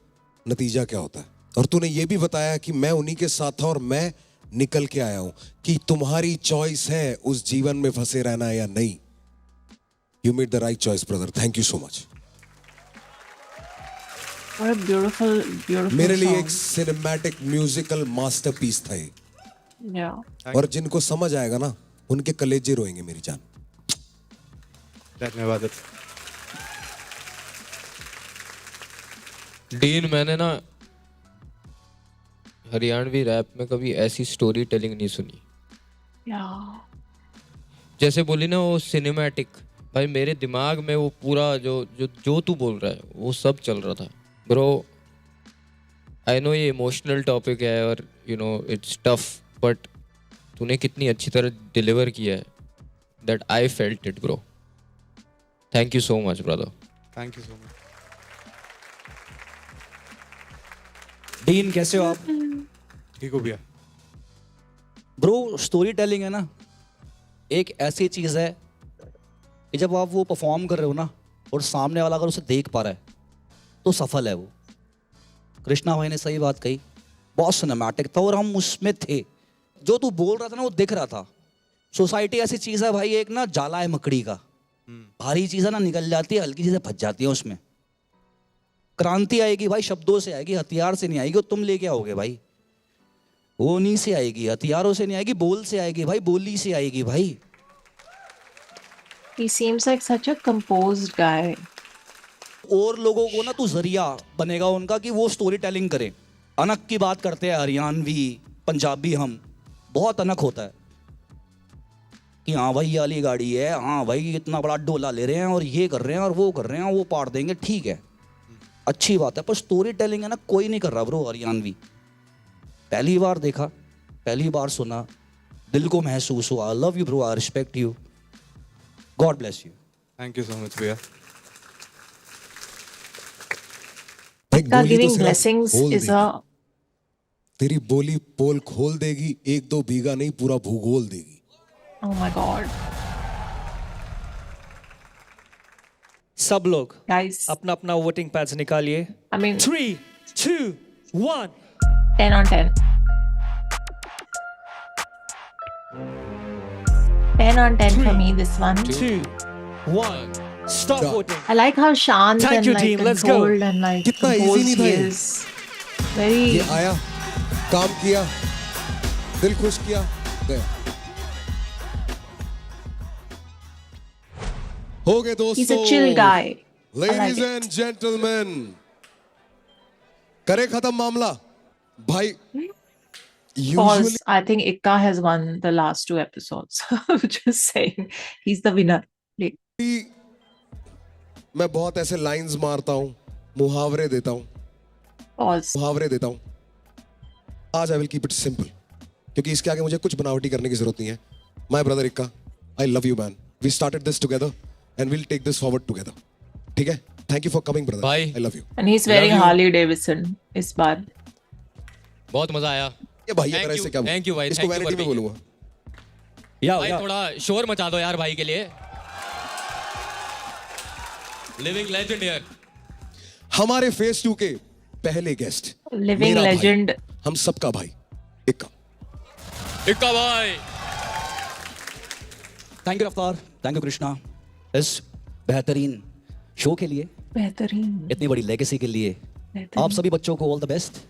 F: नतीजा क्या होता है। और तूने ये भी बताया कि मैं उन्हीं के साथ था और मैं निकल के आया हूं, कि तुम्हारी चॉइस है उस जीवन में फंसे रहना या नहीं। You made the right choice brother, thank you so much.
A: What a beautiful, beautiful
F: मेरे लिए
A: song.
F: एक सिनेमैटिक म्यूजिकल मास्टरपीस था ये।
A: Yeah.
F: और जिनको समझ आएगा ना उनके कलेजे रोएंगे मेरी जान।
N: धन्यवाद।
D: डीन, मैंने ना हरियाणवी रैप में कभी ऐसी स्टोरी टेलिंग नहीं सुनी।
A: Yeah.
D: जैसे बोली ना वो सिनेमैटिक, भाई मेरे दिमाग में वो पूरा जो तू बोल रहा है वो सब चल रहा था ब्रो। आई नो ये इमोशनल टॉपिक है और you know it's tough, but तूने कितनी अच्छी तरह डिलीवर किया है, that I felt it bro. Thank you so much brother.
N: Thank you so much.
C: Dean कैसे हो आप?
N: ठीक हो भैया।
C: ब्रो स्टोरी टेलिंग है ना, एक ऐसी चीज़ है कि जब आप वो परफॉर्म कर रहे हो ना और सामने वाला अगर उसे देख पा रहा है तो सफल है वो। कृष्णा भाई ने सही बात कही, बहुत सिनेमैटिक था और हम उसमें थे। जो तू बोल रहा था ना वो दिख रहा था। सोसाइटी ऐसी चीज़ है भाई, एक ना जाला है मकड़ी का, भारी चीज़ है ना निकल जाती है, हल्की चीज़ें फंस जाती है उसमें। क्रांति आएगी भाई शब्दों से आएगी, हथियार से नहीं आएगी। वो तुम लेके आओगे भाई, वो नहीं से आएगी, हथियारों से नहीं आएगी, बोल से आएगी भाई, बोली से आएगी भाई।
A: He seems like such a composed guy.
C: और लोगों को ना तू जरिया बनेगा उनका कि वो स्टोरी टेलिंग करें। अनक की बात करते हैं हरियाणवी पंजाबी, हम बहुत अनक होता है कि हाँ भाई ये वाली गाड़ी है, हाँ भाई इतना बड़ा डोला ले रहे हैं और ये कर रहे हैं और वो कर रहे हैं, वो पाड़ देंगे, ठीक है अच्छी बात है, पर स्टोरी टेलिंग है ना कोई नहीं कर रहा ब्रो हरियाणवी। पहली बार देखा, पहली बार सुना, दिल को महसूस हुआ। आई love you bro, I respect you, God bless you.
N: Thank you so much भैया।
F: भाई
A: Ka
F: गोली तो
A: giving
F: सिर्फ
A: blessings
F: खोल
A: is
F: देगी।
A: a
F: तेरी बोली पोल खोल देगी, 1-2 बीघा नहीं पूरा भूगोल देगी।
A: oh my god
E: सब लोग
A: guys,
E: अपना अपना वोटिंग पैड्स निकालिए।
A: I mean
E: 3, 2, 1
A: 10 on 10. 10 on 10 for me, this one.
E: 2, 1 Stop
F: Yeah.
E: voting.
A: I like how Shant
E: Thank
A: and
E: you,
A: like
E: team. Let's go.
A: controlled and like
F: कितना easy
A: composed
F: नहीं था
A: he
F: ये?
A: is. Very
F: ये आया, काम किया, दिल खुश किया, गया। हो गए दोस्तों।
A: he's a chill guy. I like
F: Ladies
A: it.
F: and gentlemen, करे खत्म मामला भाई। Usually
A: Pause. I think Ikka has won the last 2 episodes. Just saying. He's the winner. Like,
F: मैं बहुत ऐसे लाइंस मारता हूँ, मुहावरे देता हूँ,
A: pause.
F: मुहावरे देता हूँ। आज I will keep it simple, क्योंकि इसके आगे मुझे कुछ बनावटी करने की जरूरत नहीं है। My brother Ikka, I love you man, we started this together and will take this forward together, ठीक है? Thank you for coming brother,
D: Bye.
F: I love you.
A: And he's wearing
D: you.
A: Harley Davidson इस बार.
D: बहुत मजा आया
F: ये भाई
D: Thank
F: अगर
D: you,
F: ऐसे क्या
D: thank you भाई,
F: इसको
D: thank you
F: वैनिटी
D: for
F: में
D: being
F: बोलूंगा।
D: भाई। थोड़ा शोर मचा दो यार भाई के लिए। लिविंग लेजेंड यार।
F: हमारे फेस 2 के पहले गेस्ट,
A: Living legend.
F: हम सबका भाई इक्का।
D: इक्का भाई।
C: थैंक यू रफ्तार, थैंक यू कृष्णा, इस बेहतरीन शो के लिए,
A: बेहतरीन.
C: इतनी बड़ी लेगेसी के लिए। आप सभी बच्चों को ऑल द बेस्ट।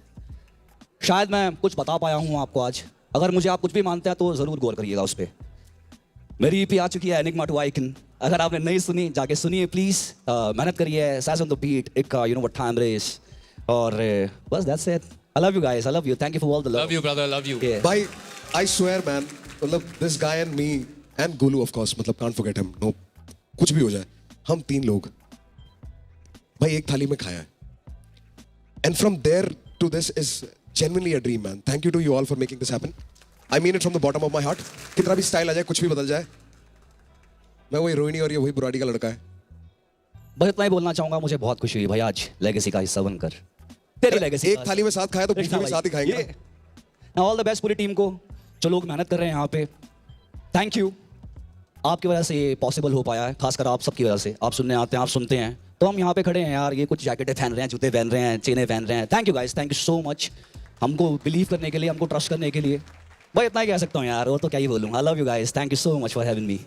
C: शायद मैं कुछ बता पाया हूँ आपको आज, अगर मुझे आप कुछ भी मानते हैं तो ज़रूर गौर करिएगा उस पर। मेरी ईपी आ चुकी है एनिग्मा टू आइकन, अगर आपने नहीं सुनी जाके सुनिए प्लीज़। मेहनत करिए, सैस ऑन द बीट, इक्का, you know what time is, और बस that's it. I love you guys, I love you, thank you for all the
D: love you brother, love you.
F: भाई आई स्वेयर मैन, मतलब this guy and me and Golu of course, मतलब can't forget him, no कुछ भी हो जाए, हम 3 लोग भाई एक थाली में खाया है। And from there to this is genuinely a dream man. Thank you to you all for making this happen. I mean it from the bottom of my heart. कितना भी स्टाइल आ जाए, कुछ भी बदल जाए, मैं वही रोहिणी और ये वही बुराड़ी का लड़का है।
C: बस इतना ही बोलना चाहूंगा, मुझे बहुत खुशी हुई भाई आज लेगेसी का हिस्सा बनकर। तेरी लेगेसी
F: एक थाली में साथ खाया तो बुफे में साथ ही खाएंगे।
C: ऑल द बेस्ट पूरी टीम को, जो लोग मेहनत कर रहे हैं यहाँ पे, थैंक यू। आपकी वजह से ये पॉसिबल हो पाया है, खासकर आप सबकी वजह से। आप सुनने आते हैं, आप सुनते हैं, तो हम यहाँ पे खड़े हैं यार। ये कुछ जैकेटें पहन रहे हैं, जूते पहन रहे हैं, चेनें पहन रहे हैं। Thank you guys, thank you so much, हमको बिलीव करने के लिए, हमको ट्रस्ट करने के लिए। भाई इतना ही कह सकता हूँ यार, और तो क्या ही बोलूँ। आई love you guys, thank you so much for having me.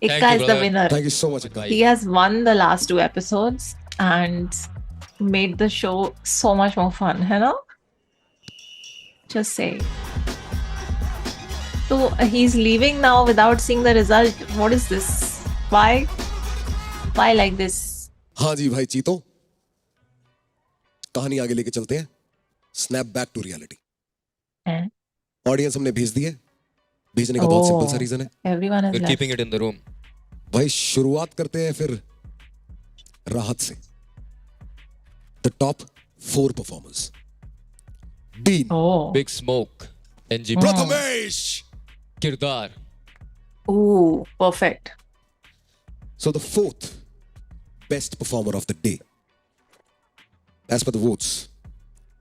A: Ikka is the winner.
F: Thank you so much.
A: He has won the last 2 episodes and made the show so much more fun, है ना? Just say. So he's leaving now without seeing the result. What is this? Why? Why like this?
F: हाँ जी भाई चीतो, कहानी आगे लेके चलते हैं। Snap back to reality. Audience हमने भेज दी है, भेजने का बहुत सिंपल सा रीजन है।
A: Everyone has
D: We're
A: left.
D: keeping it in the room.
F: भाई शुरुआत करते हैं फिर राहत से। The top 4 performers. Dean,
A: Oh.
D: Big Smoke, NG,
F: Prathamesh.
D: किरदार।
A: Ooh, perfect.
F: So the 4th best performer of the day, as per the votes,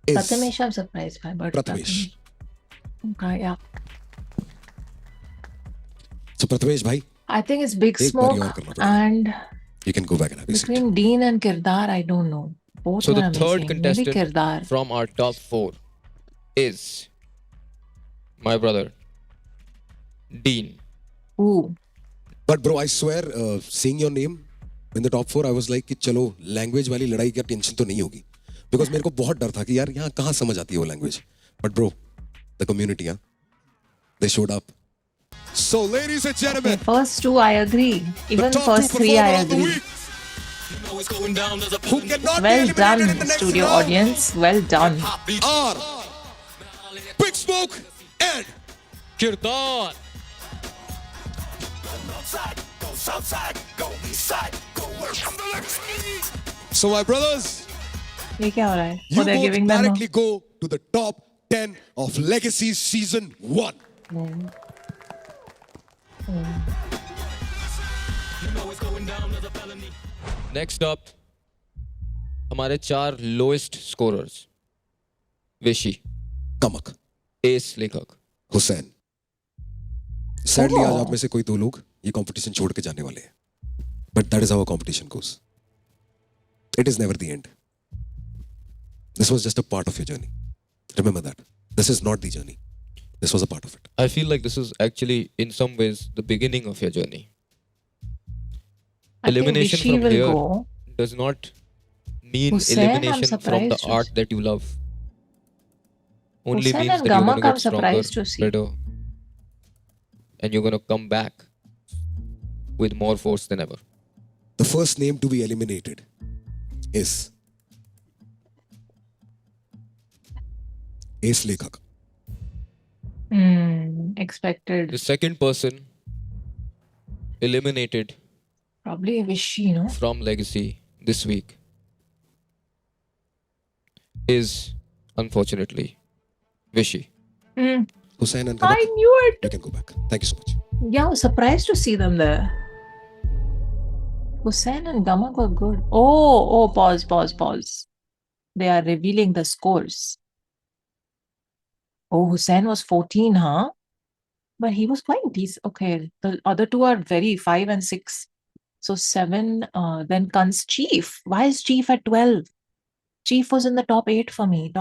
F: is
A: Prathamesh, I'm surprised by, but
F: Prathamesh.
A: Okay, yeah.
F: So Prathamesh भाई,
A: I think it's Big
F: एक बारी और
A: Smoke
F: करना पड़ेगा।
A: and
F: you can go back and have a seat.
A: between Dean and Kirdar, I don't know. Both
D: So
A: were
D: the third
A: amazing. Maybe
D: contestant
A: Kirdar.
D: from our top 4 is my brother, Dean.
A: Ooh.
F: But bro, I swear, seeing your name in the top 4, I was like कि चलो language वाली लड़ाई की tension तो नहीं होगी, because मेरे को बहुत डर था कि यार यहाँ कहाँ समझ आती है वो language. But bro, the community, they showed up. So ladies and
A: The
F: gentlemen,
A: first 2 I agree. Even
F: top
A: first
F: 2
A: 3 I
F: performer of the
A: agree.
F: week. who cannot be
A: Well
F: eliminated
A: done,
F: in the next
A: studio
F: round
A: audience. Well done.
F: are Big Smoke and
D: किरदार
F: so my brothers,
A: ये क्या हो रहा है?
F: you
A: Oh, they're
F: both
A: giving them.
F: directly go to the top 10 of Legacy Season 1.
D: Next up हमारे 4 lowest scorers विशी
F: कमक,
D: S लेखक
F: Hussain. Sadly आज आप में से कोई 2 लोग ये कंपटीशन छोड़ के जाने वाले हैं, but that is how competition goes. It is never the end. This was just a part of your journey. Remember that. This is not the journey. This was a part of it.
D: I feel like this is actually in some ways the beginning of your journey.
A: I think
D: Elimination
A: Rishi
D: from
A: will
D: here
A: go.
D: does not mean
A: Hussain, I'm
D: elimination from the
A: surprised to
D: art that you love. Only
A: Hussain
D: means
A: and
D: that you're
A: Gamak,
D: going to
A: I'm
D: get stronger,
A: surprised to see.
D: better, and you're going to come back with more force than ever.
F: The first name to be eliminated is Ace Lekhak.
A: Expected.
D: The second person eliminated
A: Probably Vishy, no?
D: from Legacy this week is unfortunately Vishy.
F: Hussain and
A: I
F: Gamak,
A: knew it.
F: you can go back. Thank you so much.
A: Yeah, I was surprised to see them there. Hussain and Gamak were good. Oh, pause. They are revealing the scores. Oh, Hussain was 14, huh? But he was quite decent. Okay, the other 2 are very 5 and 6. So 7, then comes Chief. Why is Chief at 12? Chief was in the top 8 for me.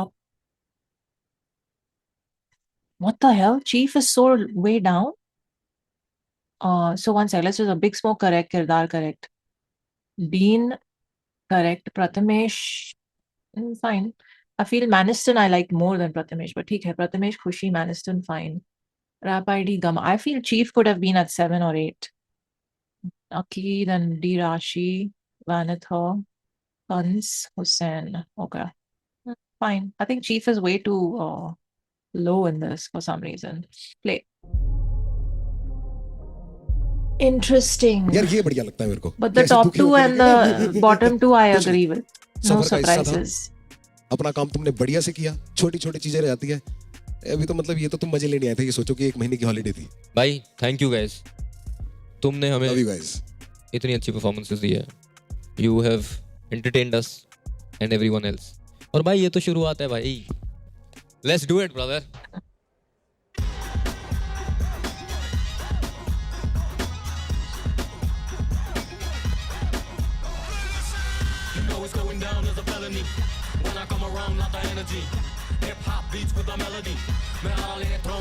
A: What the hell? Chief is so way down. So one second, let's just a Big Smoke correct, Kirdar correct. Dean correct, Prathamesh fine. I feel Maniston I like more than Prathamesh, but ठीक है, Prathamesh, Khushi, Maniston fine. Rap ID Gama. I feel Chief could have been at 7 or 8. Aki, then D Rashi, Vanitha, Kans, Hussain. Okay, fine. I think Chief is way too low in this for some reason. Play. Interesting.
F: यार ये बढ़िया लगता है मेरे को.
A: But the
F: कैसे
A: top
F: दुखी
A: 2
F: होके
A: and
F: निकले?
A: the bottom 2 I
F: कुछ नहीं.
A: agree with. No
F: सफर का हिस्सा था.
A: surprises.
F: अपना काम तुमने बढ़िया से किया. छोटी छोटी चीजें रह जाती है. अभी तो मतलब ये तो तुम मजे लेने आए थे. ये सोचो कि 1 महीने की हॉलीडे थी.
D: भाई थैंक यू गाइस, तुमने हमें
F: Love you guys.
D: इतनी अच्छी परफॉर्मेंसेस दी है. You have entertained us and everyone else. और भाई ये तो शुरुआत है भाई. Let's do it brother.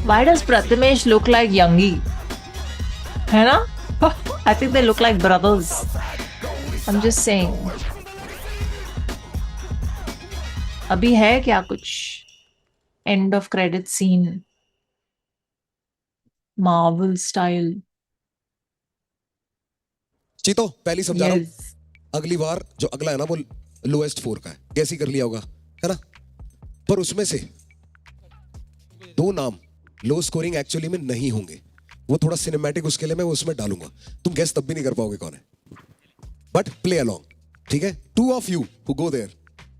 A: Why does Prathamesh look like Youngie? है ना? I think they look like brothers. I'm just saying. अभी है क्या कुछ? End of credit scene. Marvel style.
F: चीतो पहली समझा रहा हूँ.
A: Yes.
F: अगली बार जो अगला है ना वो लोएस्ट 4 का है. कैसी कर लिया होगा, है ना? पर उसमें से 2 नाम लो स्कोरिंग एक्चुअली में नहीं होंगे. वो थोड़ा सिनेमैटिक उसके लिए मैं उसमें डालूंगा. तुम गेस तब भी नहीं कर पाओगे कौन है. But play along. ठीक है? 2 of you who go there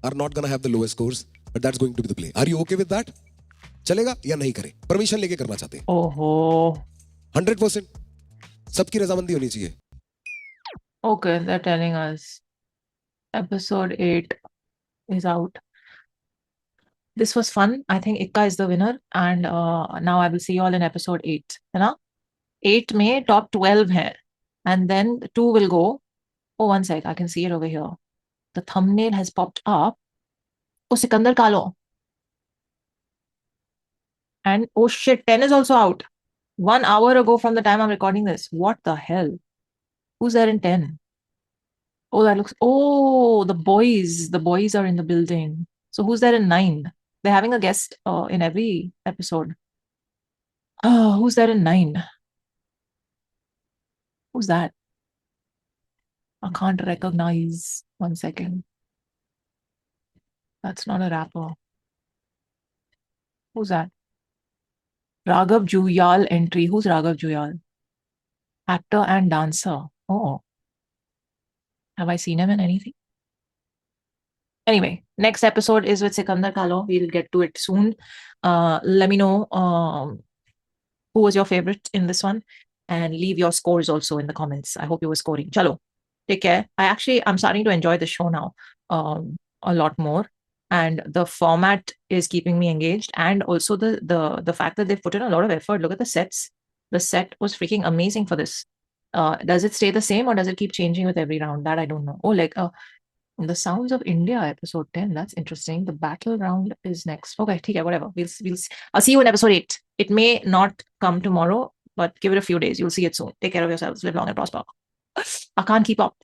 F: are not gonna have the lowest scores, but that's going to be the play. Are you okay with that? चलेगा या नहीं करें? परमिशन लेके करना चाहते हैं.
A: ओहो.
F: 100%. सबकी रजामंदी होनी चाहिए.
A: Okay, they're telling us episode 8 is out. This was fun. I think Ikka is the winner, and now I will see you all in episode 8. है ना? 8 में top 12 है, and then 2 will go. Oh, one sec, I can see it over here. The thumbnail has popped up. Oh, Sikandar Kalo. And oh shit, 10 is also out. 1 hour ago from the time I'm recording this. What the hell? Who's there in 10? Oh, that looks. Oh, the boys. The boys are in the building. So who's there in 9? They're having a guest in every episode. Oh, who's there in 9? Who's that? I can't recognize. 1 second. That's not a rapper. Who's that? Raghav Juyal entry. Who's Raghav Juyal? Actor and dancer. Oh. Have I seen him in anything? Anyway, next episode is with Sikandar Kalo. We'll get to it soon. Let me know who was your favorite in this one, and leave your scores also in the comments. I hope you were scoring. Chalo, take care. I'm starting to enjoy the show now a lot more, and the format is keeping me engaged, and also the fact that they've put in a lot of effort. Look at the sets. The set was freaking amazing for this. Does it stay the same, or does it keep changing with every round? That I don't know. Oh, like the Sounds of India episode 10. That's interesting. The battle round is next. Okay, okay, whatever. I'll see you in episode 8. It may not come tomorrow, but give it a few days. You'll see it soon. Take care of yourselves. Live long and prosper. I can't keep up.